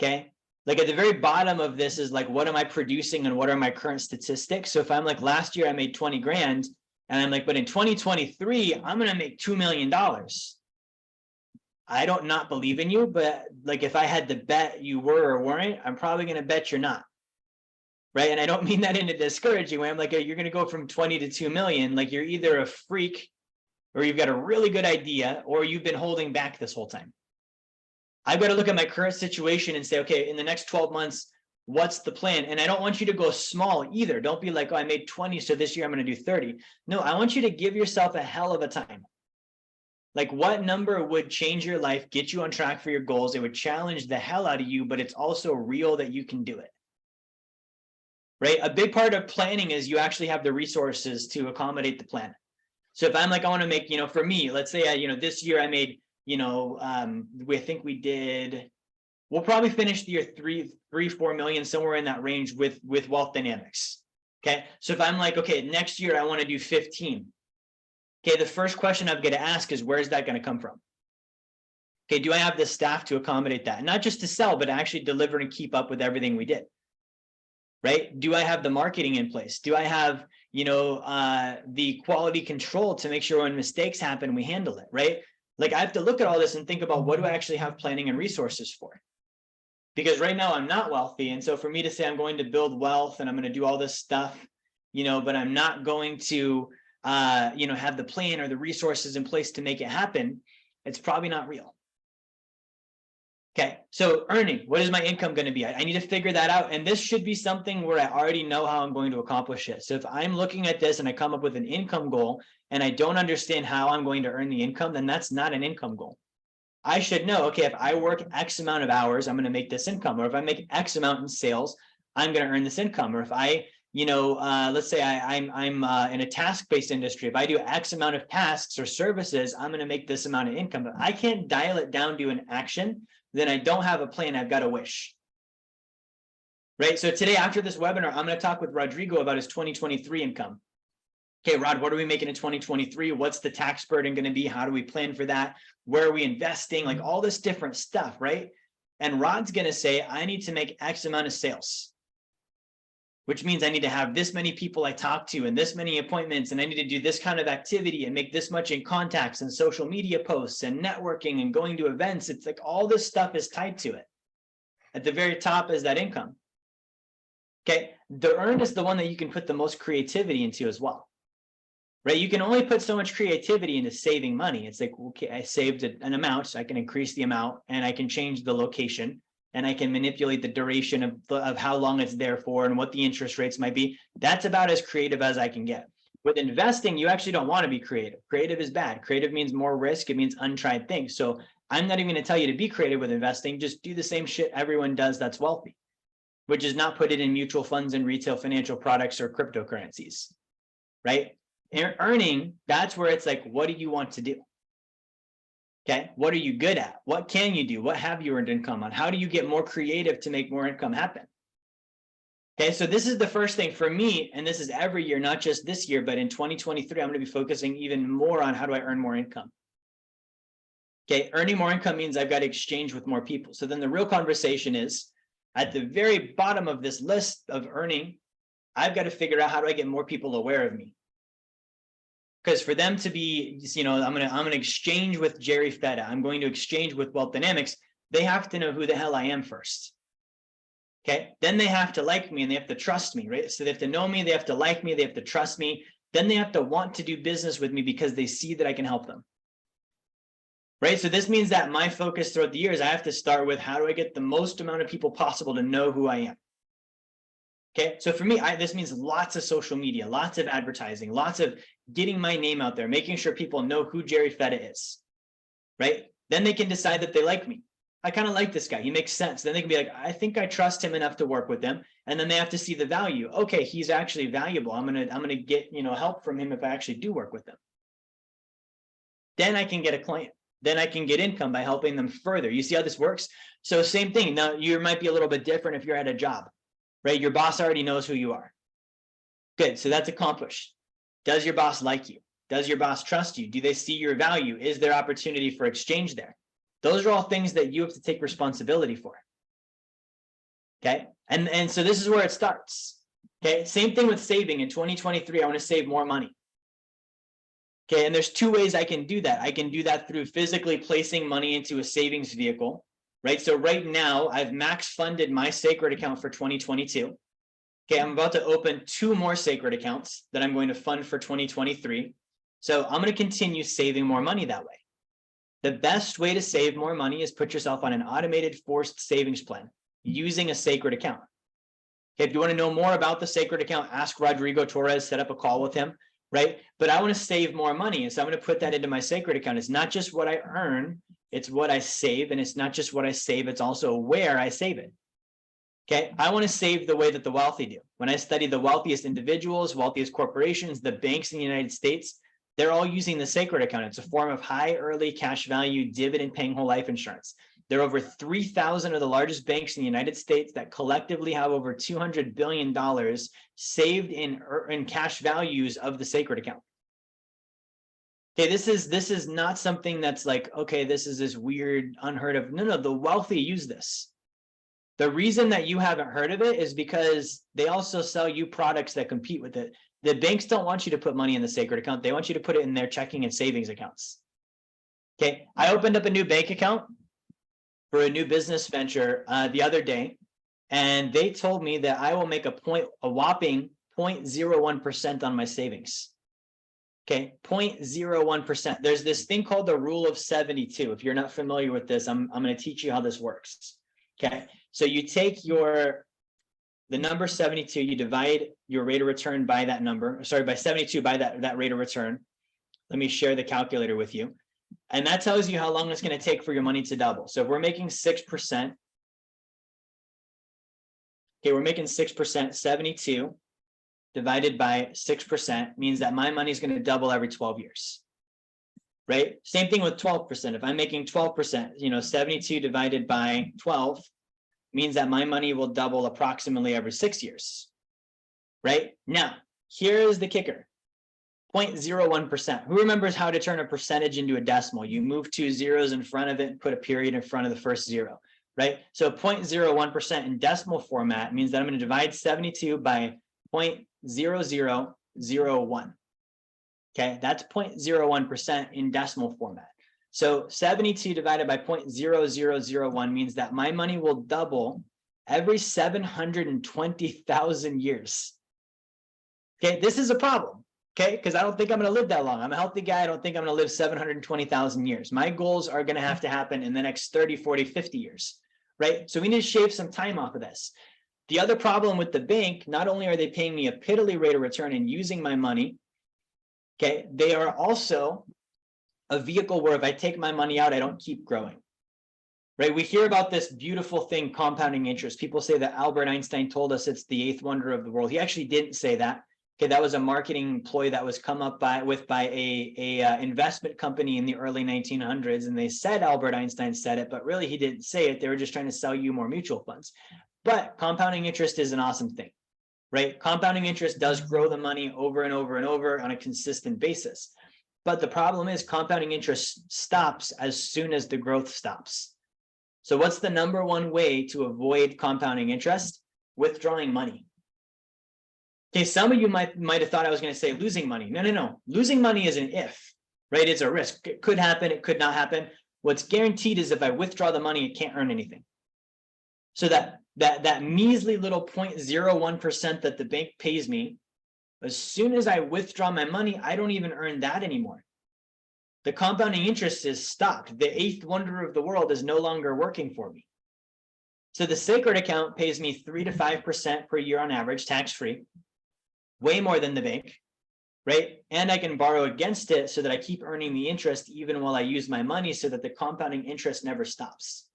Okay. Like at the very bottom of this is like, what am I producing and what are my current statistics? So if I'm like, last year I made 20 grand and I'm like, but in 2023, I'm going to make $2 million. I don't not believe in you, but like, if I had to bet you were or weren't, I'm probably going to bet you're not. Right. And I don't mean that in a discouraging way. I'm like, you're going to go from 20 to 2 million. Like, you're either a freak or you've got a really good idea, or you've been holding back this whole time. I've got to look at my current situation and say, okay, in the next 12 months, what's the plan? And I don't want you to go small either. Don't be like, oh, I made 20, so this year I'm going to do 30. No, I want you to give yourself a hell of a time. Like, what number would change your life, get you on track for your goals? It would challenge the hell out of you, but it's also real that you can do it. Right? A big part of planning is you actually have the resources to accommodate the plan. So if I'm like, I want to make, for me, let's say, this year I made, we think we'll probably finish the year 4 million, somewhere in that range with Wealth Dynamics. Okay. So if I'm like, okay, next year I want to do 15. Okay. The first question I've got to ask is, where's that going to come from? Okay. Do I have the staff to accommodate that? Not just to sell, but to actually deliver and keep up with everything we did. Right? Do I have the marketing in place? Do I have, the quality control to make sure when mistakes happen, we handle it, right? Like, I have to look at all this and think about, what do I actually have planning and resources for? Because right now I'm not wealthy. And so for me to say I'm going to build wealth and I'm going to do all this stuff, but I'm not going to, have the plan or the resources in place to make it happen, it's probably not real. Okay, so earning, what is my income going to be? I need to figure that out. And this should be something where I already know how I'm going to accomplish it. So if I'm looking at this and I come up with an income goal and I don't understand how I'm going to earn the income, then that's not an income goal. I should know, okay, if I work X amount of hours, I'm going to make this income. Or if I make X amount in sales, I'm going to earn this income. Or if I, let's say I'm in a task-based industry. If I do X amount of tasks or services, I'm going to make this amount of income. But I can't dial it down to an action. Then I don't have a plan. I've got a wish. Right. So today, after this webinar, I'm going to talk with Rodrigo about his 2023 income. Okay, Rod, what are we making in 2023? What's the tax burden going to be? How do we plan for that? Where are we investing? Like all this different stuff, right? And Rod's going to say, I need to make X amount of sales, which means I need to have this many people I talk to and this many appointments, and I need to do this kind of activity and make this much in contacts and social media posts and networking and going to events. It's like all this stuff is tied to it. At the very top is that income. Okay, the earn is the one that you can put the most creativity into as well. Right? You can only put so much creativity into saving money. It's like, okay, I saved an amount, so I can increase the amount and I can change the location. And I can manipulate the duration of how long it's there for and what the interest rates might be. That's about as creative as I can get. With investing, you actually don't want to be creative. Creative is bad. Creative means more risk. It means untried things. So I'm not even going to tell you to be creative with investing. Just do the same shit everyone does that's wealthy, which is not put it in mutual funds and retail financial products or cryptocurrencies, right? Earning, that's where it's like, what do you want to do? Okay, what are you good at? What can you do? What have you earned income on? How do you get more creative to make more income happen? Okay, so this is the first thing for me, and this is every year, not just this year, but in 2023, I'm going to be focusing even more on how do I earn more income. Okay, earning more income means I've got to exchange with more people. So then the real conversation is, at the very bottom of this list of earning, I've got to figure out how do I get more people aware of me. Because for them to be, I'm gonna exchange with Jerry Fetta, I'm going to exchange with Wealth Dynamics, they have to know who the hell I am first. Okay, then they have to like me and they have to trust me, right? So they have to know me, they have to like me, they have to trust me. Then they have to want to do business with me because they see that I can help them. Right? So this means that my focus throughout the years, I have to start with how do I get the most amount of people possible to know who I am. Okay, so for me, this means lots of social media, lots of advertising, lots of getting my name out there, making sure people know who Jerry Fetta is, right? Then they can decide that they like me. I kind of like this guy. He makes sense. Then they can be like, I think I trust him enough to work with him. And then they have to see the value. Okay, he's actually valuable. I'm gonna get help from him if I actually do work with him. Then I can get a client. Then I can get income by helping them further. You see how this works? So same thing. Now you might be a little bit different if you're at a job. Right? Your boss already knows who you are. Good. So that's accomplished. Does your boss like you? Does your boss trust you? Do they see your value? Is there opportunity for exchange there? Those are all things that you have to take responsibility for. Okay. And so this is where it starts. Okay. Same thing with saving. In 2023, I want to save more money. Okay. And there's two ways I can do that. I can do that through physically placing money into a savings vehicle. Right. So right now I've max funded my sacred account for 2022. Okay. I'm about to open 2 more sacred accounts that I'm going to fund for 2023. So I'm going to continue saving more money that way. The best way to save more money is put yourself on an automated forced savings plan using a sacred account. Okay, if you want to know more about the sacred account, ask Rodrigo Torres, set up a call with him. right? But I want to save more money. And so I'm going to put that into my sacred account. It's not just what I earn, it's what I save. And it's not just what I save, it's also where I save it. Okay, I want to save the way that the wealthy do. When I study the wealthiest individuals, wealthiest corporations, the banks in the United States, they're all using the sacred account. It's a form of high early cash value dividend paying whole life insurance. There are over 3,000 of the largest banks in the United States that collectively have over $200 billion saved in cash values of the sacred account. Okay, this is not something that's like, okay, this is this weird, unheard of. No, the wealthy use this. The reason that you haven't heard of it is because they also sell you products that compete with it. The banks don't want you to put money in the sacred account. They want you to put it in their checking and savings accounts. Okay, I opened up a new bank account for a new business venture the other day, and they told me that I will make a whopping 0.01% on my savings. Okay, 0.01%. There's this thing called the rule of 72. If you're not familiar with this, I'm going to teach you how this works. Okay, so you take the number 72, you divide your rate of return by that number, sorry, by 72 by that rate of return. Let me share the calculator with you. And that tells you how long it's going to take for your money to double. So if we're making 6%, okay, we're making 6%, 72 divided by 6% means that my money is going to double every 12 years. Right? Same thing with 12%. If I'm making 12%, 72 divided by 12 means that my money will double approximately every 6 years. Right? Now, here is the kicker. 0.01%. Who remembers how to turn a percentage into a decimal? You move 2 zeros in front of it and put a period in front of the first zero, right? So 0.01% in decimal format means that I'm going to divide 72 by 0.0001. Okay, that's 0.01% in decimal format. So 72 divided by 0.0001 means that my money will double every 720,000 years. Okay, this is a problem. Okay, because I don't think I'm going to live that long. I'm a healthy guy. I don't think I'm going to live 720,000 years. My goals are going to have to happen in the next 30, 40, 50 years, right? So we need to shave some time off of this. The other problem with the bank, not only are they paying me a piddly rate of return and using my money, okay, they are also a vehicle where if I take my money out, I don't keep growing, right? We hear about this beautiful thing, compounding interest. People say that Albert Einstein told us it's the eighth wonder of the world. He actually didn't say that. Okay, that was a marketing ploy that was come up by a investment company in the early 1900s, and they said Albert Einstein said it, but really he didn't say it. They were just trying to sell you more mutual funds. But compounding interest is an awesome thing, right? Compounding interest does grow the money over and over and over on a consistent basis. But the problem is compounding interest stops as soon as the growth stops. So what's the number one way to avoid compounding interest? Withdrawing money. Okay, some of you might have thought I was going to say losing money. No. Losing money is an if, right? It's a risk. It could happen. It could not happen. What's guaranteed is if I withdraw the money, it can't earn anything. So that measly little 0.01% that the bank pays me, as soon as I withdraw my money, I don't even earn that anymore. The compounding interest is stopped. The eighth wonder of the world is no longer working for me. So the sacred account pays me 3 to 5% per year on average, tax-free. Way more than the bank, right? And I can borrow against it so that I keep earning the interest even while I use my money so that the compounding interest never stops,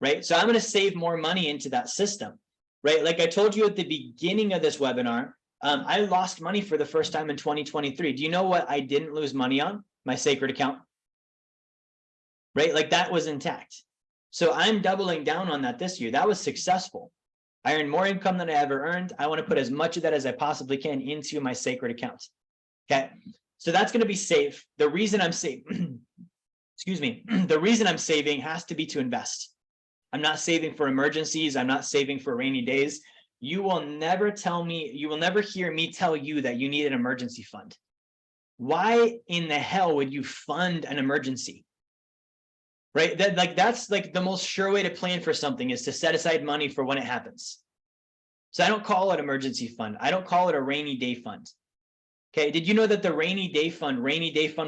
right? So I'm going to save more money into that system, right? Like I told you at the beginning of this webinar, I lost money for the first time in 2023. Do you know what I didn't lose money on? My sacred account, right? Like that was intact. So I'm doubling down on that this year. That was successful. I earned more income than I ever earned. I want to put as much of that as I possibly can into my sacred account. Okay, so that's going to be safe. The reason I'm saving, excuse me, the reason I'm saving has to be to invest. I'm not saving for emergencies. I'm not saving for rainy days. You will never hear me tell you that you need an emergency fund. Why in the hell would you fund an emergency? Right? That's like the most sure way to plan for something is to set aside money for when it happens. So I don't call it emergency fund. I don't call it a rainy day fund. Okay. Did you know that the rainy day fund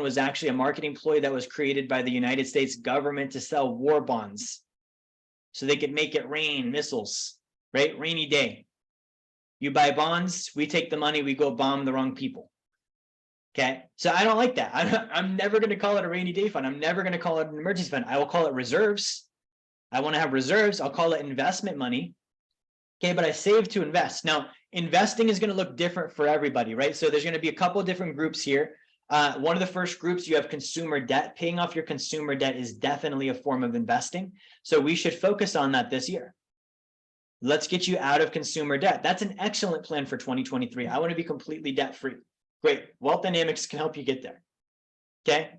was actually a marketing ploy that was created by the United States government to sell war bonds so they could make it rain missiles, right? Rainy day. You buy bonds, we take the money, we go bomb the wrong people. Okay, so I don't like that. I'm never going to call it a rainy day fund. I'm never going to call it an emergency fund. I will call it reserves. I want to have reserves. I'll call it investment money. Okay, but I save to invest. Now, investing is going to look different for everybody, right? So there's going to be a couple of different groups here. One of the first groups, you have consumer debt. Paying off your consumer debt is definitely a form of investing. So we should focus on that this year. Let's get you out of consumer debt. That's an excellent plan for 2023. I want to be completely debt free. Great. Wealth Dynamics can help you get there. Okay.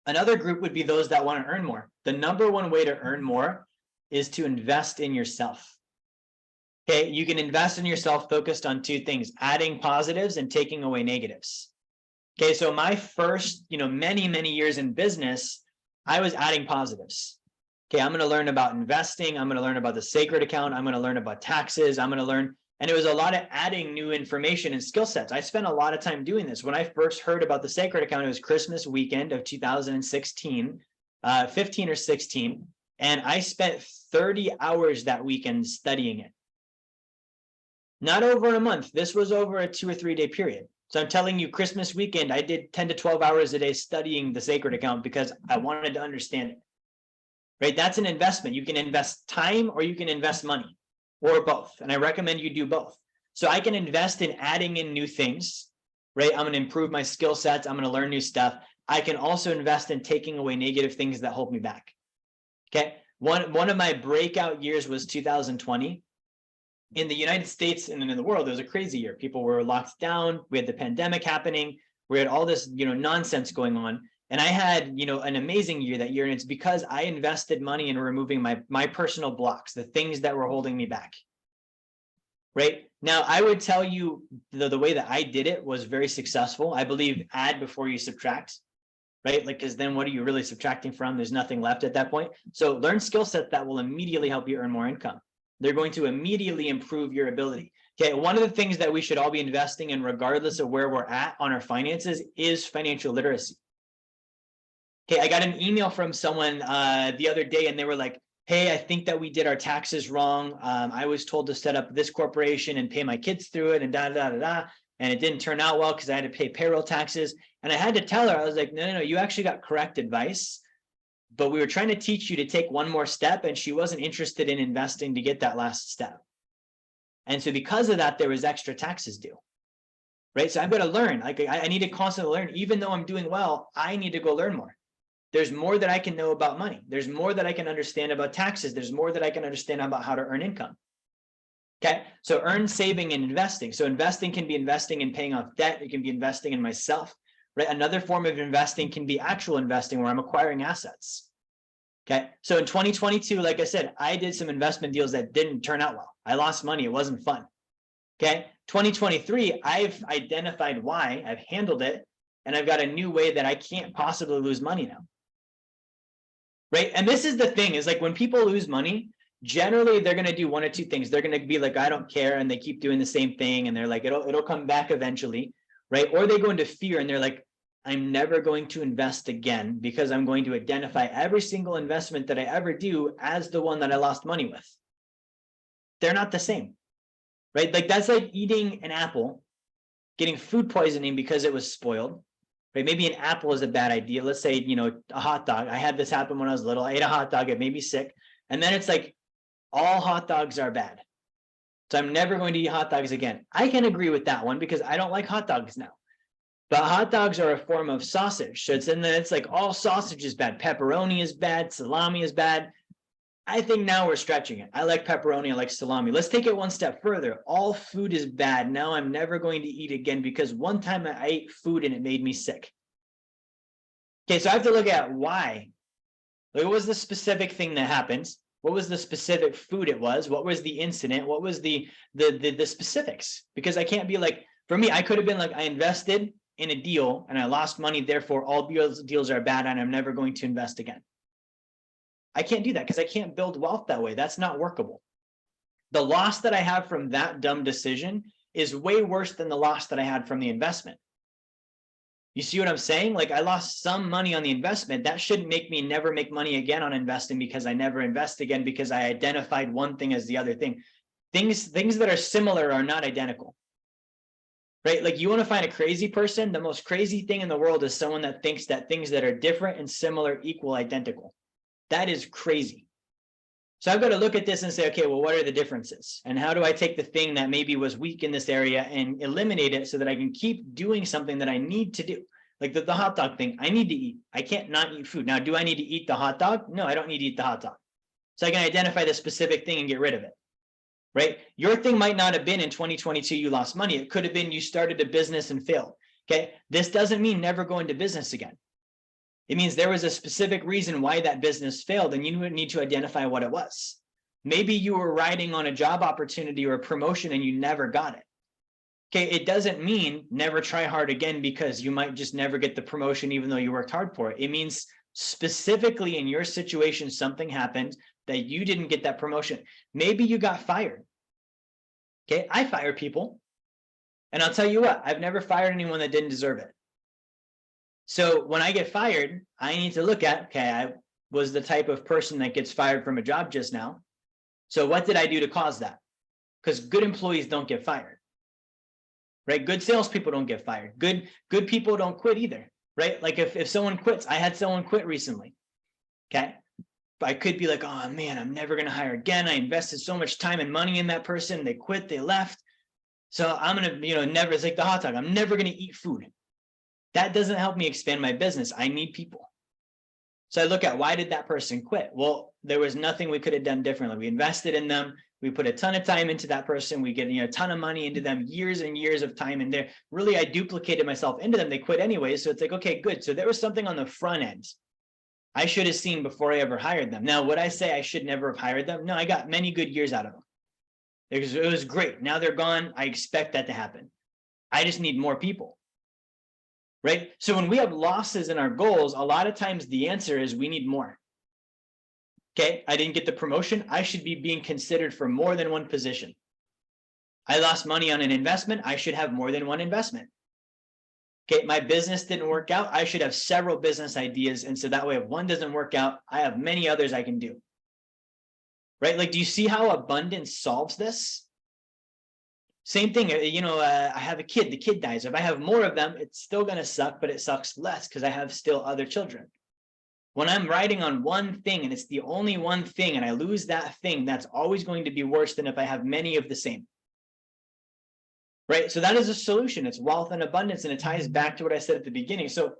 Another group would be those that want to earn more. The number one way to earn more is to invest in yourself. Okay, you can invest in yourself focused on two things, adding positives and taking away negatives. Okay, so my first, many years in business, I was adding positives. Okay, I'm going to learn about investing. I'm going to learn about the sacred account. I'm going to learn about taxes. I'm going to learn, and it was a lot of adding new information and skill sets. I spent a lot of time doing this. When I first heard about the sacred account, it was Christmas weekend of 2016, 15 or 16, and I spent 30 hours that weekend studying it. Not over a month. This was over a 2 or 3 day period. So I'm telling you, Christmas weekend, I did 10 to 12 hours a day studying the sacred account because I wanted to understand it. Right? That's an investment. You can invest time or you can invest money or both. And I recommend you do both. So I can invest in adding in new things, right? I'm going to improve my skill sets. I'm going to learn new stuff. I can also invest in taking away negative things that hold me back. Okay. One of my breakout years was 2020. In the United States and in the world, it was a crazy year. People were locked down. We had the pandemic happening. We had all this, nonsense going on. And I had, an amazing year that year. And it's because I invested money in removing my personal blocks, the things that were holding me back. Right now, I would tell you the way that I did it was very successful. I believe add before you subtract, right? Like, because then what are you really subtracting from? There's nothing left at that point. So learn skill sets that will immediately help you earn more income. They're going to immediately improve your ability. Okay, one of the things that we should all be investing in, regardless of where we're at on our finances, is financial literacy. Okay, I got an email from someone the other day, and they were like, hey, I think that we did our taxes wrong. I was told to set up this corporation and pay my kids through it and and it didn't turn out well because I had to pay payroll taxes. And I had to tell her, I was like, no, you actually got correct advice. But we were trying to teach you to take one more step, and she wasn't interested in investing to get that last step. And so because of that, there was extra taxes due, right? So I've got to learn. Like, I need to constantly learn. Even though I'm doing well, I need to go learn more. There's more that I can know about money. There's more that I can understand about taxes. There's more that I can understand about how to earn income. Okay, so earn, saving, and investing. So investing can be investing in paying off debt. It can be investing in myself. Right? Another form of investing can be actual investing where I'm acquiring assets. Okay. So in 2022, like I said, I did some investment deals that didn't turn out well. I lost money. It wasn't fun. Okay. 2023, I've identified why, I've handled it, and I've got a new way that I can't possibly lose money now. Right. And this is the thing, is like when people lose money, generally they're going to do one or two things. They're going to be like, I don't care. And they keep doing the same thing. And they're like, it'll come back eventually. Right? Or they go into fear and they're like, I'm never going to invest again because I'm going to identify every single investment that I ever do as the one that I lost money with. They're not the same, right? Like that's like eating an apple, getting food poisoning because it was spoiled, right? Maybe an apple is a bad idea. Let's say, a hot dog. I had this happen when I was little. I ate a hot dog. It made me sick. And then it's like, all hot dogs are bad. So I'm never going to eat hot dogs again. I can agree with that one because I don't like hot dogs now. But hot dogs are a form of sausage. So it's like all sausage is bad. Pepperoni is bad. Salami is bad. I think now we're stretching it. I like pepperoni. I like salami. Let's take it one step further. All food is bad. Now I'm never going to eat again because one time I ate food and it made me sick. Okay, so I have to look at why. What was the specific thing that happens? What was the specific food it was? What was the incident? What was the specifics? Because I can't be like, for me, I could have been like, I invested in a deal and I lost money, therefore all deals are bad and I'm never going to invest again. I can't do that because I can't build wealth that way. That's not workable. The loss that I have from that dumb decision is way worse than the loss that I had from the investment. You see what I'm saying? Like I lost some money on the investment. That shouldn't make me never make money again on investing because I never invest again because I identified one thing as the other thing. Things that are similar are not identical. right? Like you want to find a crazy person. The most crazy thing in the world is someone that thinks that things that are different and similar equal identical. That is crazy. So I've got to look at this and say, okay, well, what are the differences? And how do I take the thing that maybe was weak in this area and eliminate it so that I can keep doing something that I need to do? Like the hot dog thing, I need to eat. I can't not eat food. Now, do I need to eat the hot dog? No, I don't need to eat the hot dog. So I can identify the specific thing and get rid of it, right? Your thing might not have been in 2022, you lost money. It could have been you started a business and failed, okay? This doesn't mean never go into business again. It means there was a specific reason why that business failed, and you would need to identify what it was. Maybe you were riding on a job opportunity or a promotion and you never got it. Okay, it doesn't mean never try hard again because you might just never get the promotion even though you worked hard for it. It means specifically in your situation, something happened that you didn't get that promotion. Maybe you got fired. Okay, I fire people. And I'll tell you what, I've never fired anyone that didn't deserve it. So when I get fired, I need to look at, okay, I was the type of person that gets fired from a job just now. So what did I do to cause that? Because good employees don't get fired, right? Good salespeople don't get fired. Good people don't quit either, right? Like if someone quits, I had someone quit recently, okay? But I could be like, oh man, I'm never going to hire again. I invested so much time and money in that person. They quit, they left. So I'm going to, never, it's like the hot dog. I'm never going to eat food. That doesn't help me expand my business. I need people. So I look at why did that person quit? Well, there was nothing we could have done differently. We invested in them. We put a ton of time into that person. We get a ton of money into them, years and years of time in there. Really, I duplicated myself into them. They quit anyway. So it's like, okay, good. So there was something on the front end I should have seen before I ever hired them. Now, would I say I should never have hired them? No, I got many good years out of them. It was great. Now they're gone. I expect that to happen. I just need more people. Right? So when we have losses in our goals, a lot of times the answer is we need more. Okay, I didn't get the promotion. I should be being considered for more than one position. I lost money on an investment. I should have more than one investment. Okay, my business didn't work out. I should have several business ideas. And so that way, if one doesn't work out, I have many others I can do. Right? Like, do you see how abundance solves this? Same thing, I have a kid, the kid dies. If I have more of them, it's still going to suck, but it sucks less because I have still other children. When I'm riding on one thing and it's the only one thing and I lose that thing, that's always going to be worse than if I have many of the same. Right? So that is a solution. It's wealth and abundance, and it ties back to what I said at the beginning. So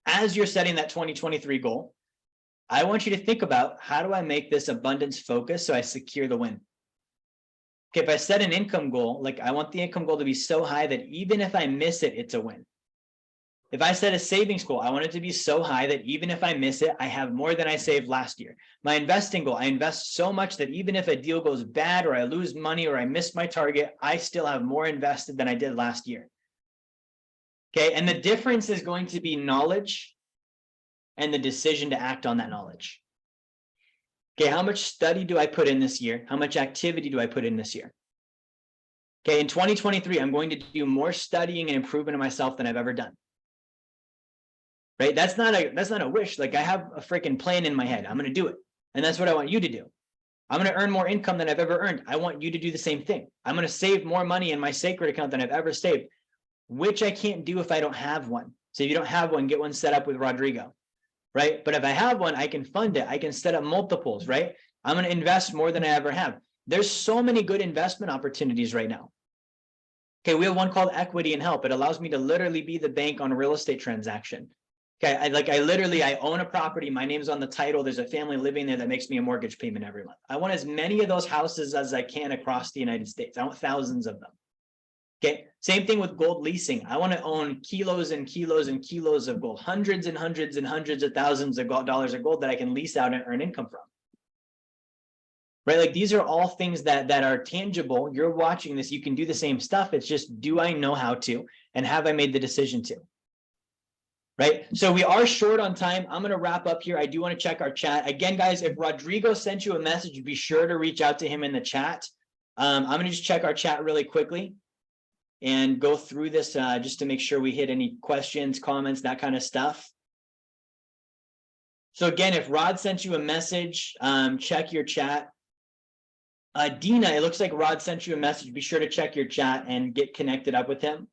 as you're setting that 2023 goal, I want you to think about, how do I make this abundance focus so I secure the win? Okay, if I set an income goal, like I want the income goal to be so high that even if I miss it, it's a win. If I set a savings goal, I want it to be so high that even if I miss it, I have more than I saved last year. My investing goal, I invest so much that even if a deal goes bad or I lose money or I miss my target, I still have more invested than I did last year. Okay, and the difference is going to be knowledge and the decision to act on that knowledge. Okay, how much study do I put in this year? How much activity do I put in this year? Okay, in 2023, I'm going to do more studying and improvement of myself than I've ever done. Right? That's not a wish. Like, I have a freaking plan in my head. I'm going to do it. And that's what I want you to do. I'm going to earn more income than I've ever earned. I want you to do the same thing. I'm going to save more money in my sacred account than I've ever saved, which I can't do if I don't have one. So if you don't have one, get one set up with Rodrigo. Right? But if I have one, I can fund it. I can set up multiples, right? I'm going to invest more than I ever have. There's so many good investment opportunities right now. Okay, we have one called Equity and Help. It allows me to literally be the bank on a real estate transaction. Okay, I own a property. My name's on the title. There's a family living there that makes me a mortgage payment every month. I want as many of those houses as I can across the United States. I want thousands of them. Okay, same thing with gold leasing. I want to own kilos and kilos and kilos of gold, hundreds and hundreds and hundreds of thousands of dollars of gold that I can lease out and earn income from. Right? Like, these are all things that are tangible. You're watching this. You can do the same stuff. It's just, do I know how to? And have I made the decision to? Right? So we are short on time. I'm going to wrap up here. I do want to check our chat. Again, guys, if Rodrigo sent you a message, be sure to reach out to him in the chat. I'm going to just check our chat really quickly and go through this just to make sure we hit any questions, comments, that kind of stuff. So again, if Rod sent you a message, check your chat. Dina, it looks like Rod sent you a message. Be sure to check your chat and get connected up with him.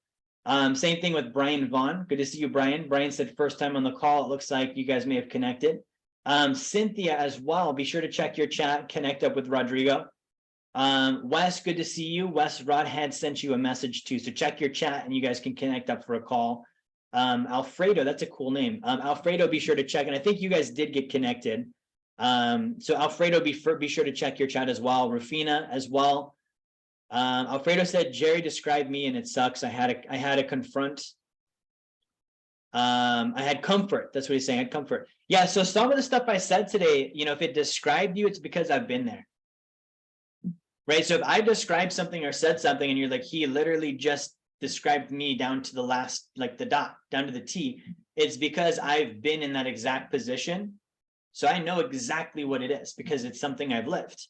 Same thing with Brian Vaughn. Good to see you, Brian. Brian said first time on the call. It looks like you guys may have connected. Cynthia as well. Be sure to check your chat, connect up with Rodrigo. Wes, good to see you. Wes, Rod had sent you a message too. So check your chat and you guys can connect up for a call. Alfredo, that's a cool name. Alfredo, be sure to check. And I think you guys did get connected. So Alfredo, be sure to check your chat as well. Rufina as well. Alfredo said, Jerry described me and it sucks. I had to confront. I had comfort. That's what he's saying. I had comfort. Yeah. So some of the stuff I said today, you know, if it described you, it's because I've been there. Right. So if I described something or said something and you're like, he literally just described me down to the last, like the dot, down to the T, it's because I've been in that exact position. So I know exactly what it is because it's something I've lived.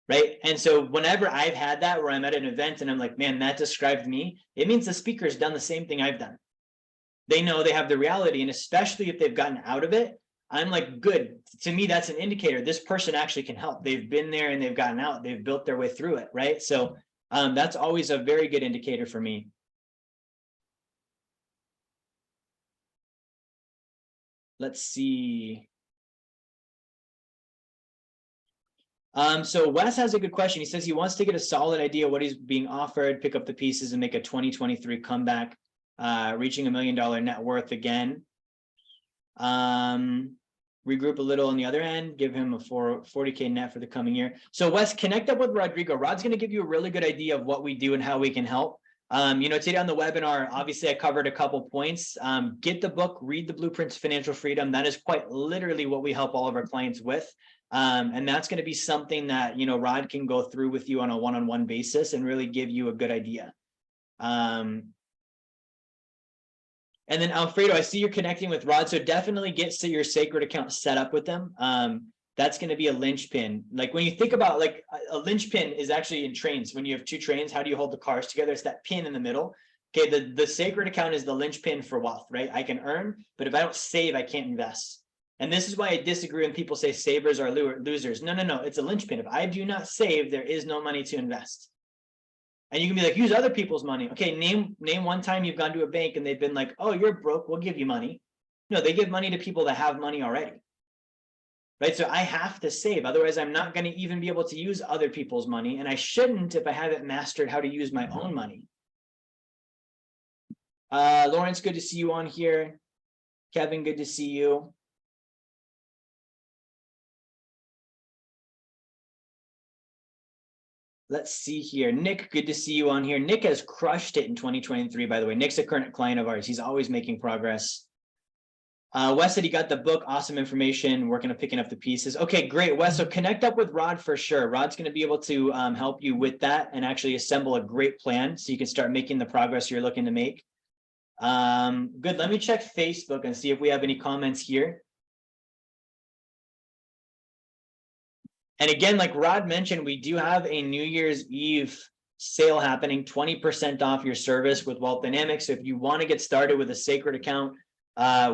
Right. And so whenever I've had that where I'm at an event and I'm like, man, that described me, it means the speaker's done the same thing I've done. They know they have the reality. And especially if they've gotten out of it, I'm like, good. To me, that's an indicator. This person actually can help. They've been there and they've gotten out. They've built their way through it. Right. So that's always a very good indicator for me. Let's see. So Wes has a good question. He says he wants to get a solid idea what he's being offered, pick up the pieces and make a 2023 comeback, reaching $1 million net worth again. Regroup a little on the other end, give him a 40K net for the coming year. So Wes, connect up with Rodrigo. Rod's going to give you a really good idea of what we do and how we can help. You know, today on the webinar, obviously I covered a couple points. Get the book, read the Blueprints to Financial Freedom. That is quite literally what we help all of our clients with. And that's going to be something that, you know, Rod can go through with you on a one-on-one basis and really give you a good idea. And then Alfredo, I see you're connecting with Rod. So definitely get your sacred account set up with them. That's going to be a linchpin. Like when you think about like a linchpin is actually in trains. When you have two trains, how do you hold the cars together? It's that pin in the middle. Okay, the sacred account is the linchpin for wealth, right? I can earn, but if I don't save, I can't invest. And this is why I disagree when people say savers are losers. No, it's a linchpin. If I do not save, there is no money to invest. And you can be like, use other people's money. Okay, name one time you've gone to a bank and they've been like, oh, you're broke, we'll give you money. No, they give money to people that have money already. Right, so I have to save. Otherwise, I'm not going to even be able to use other people's money. And I shouldn't if I haven't mastered how to use my own money. Lawrence, good to see you on here. Kevin, good to see you. Let's see here. Nick, good to see you on here. Nick has crushed it in 2023, by the way. Nick's a current client of ours. He's always making progress. Wes said he got the book. Awesome information. Working on picking up the pieces. Okay, great, Wes. So connect up with Rod for sure. Rod's going to be able to help you with that and actually assemble a great plan so you can start making the progress you're looking to make. Good. Let me check Facebook and see if we have any comments here. And again, like Rod mentioned, we do have a New Year's Eve sale happening, 20% off your service with Wealth Dynamics. So if you want to get started with a sacred account,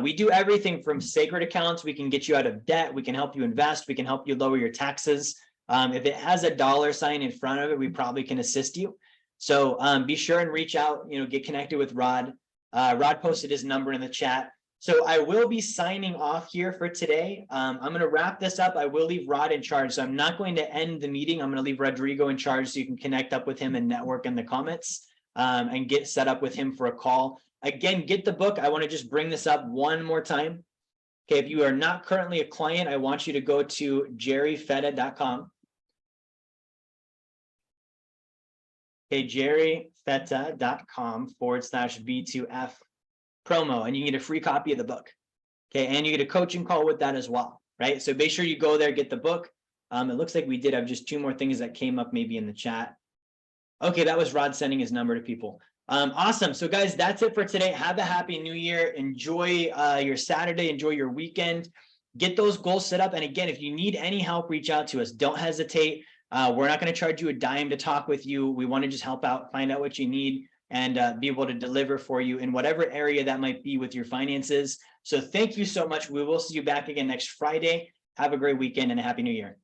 we do everything from sacred accounts. We can get you out of debt. We can help you invest. We can help you lower your taxes. If it has a dollar sign in front of it, we probably can assist you. So be sure and reach out, you know, get connected with Rod. Rod posted his number in the chat. So I will be signing off here for today. I'm going to wrap this up. I will leave Rod in charge. So I'm not going to end the meeting. I'm going to leave Rodrigo in charge so you can connect up with him and network in the comments and get set up with him for a call. Again, get the book. I want to just bring this up one more time. Okay, if you are not currently a client, I want you to go to jerryfetta.com. Okay, jerryfetta.com/B2F promo, and you get a free copy of the book. Okay, and you get a coaching call with that as well, right? So make sure you go there, get the book. It looks like we did have just two more things that came up maybe in the chat. Okay, that was Rod sending his number to people. Awesome. So guys, that's it for today. Have a happy new year. Enjoy your Saturday, enjoy your weekend. Get those goals set up. And again, if you need any help, reach out to us. Don't hesitate. We're not going to charge you a dime to talk with you. We want to just help out, find out what you need, and be able to deliver for you in whatever area that might be with your finances. So thank you so much. We will see you back again next Friday. Have a great weekend and a happy new year.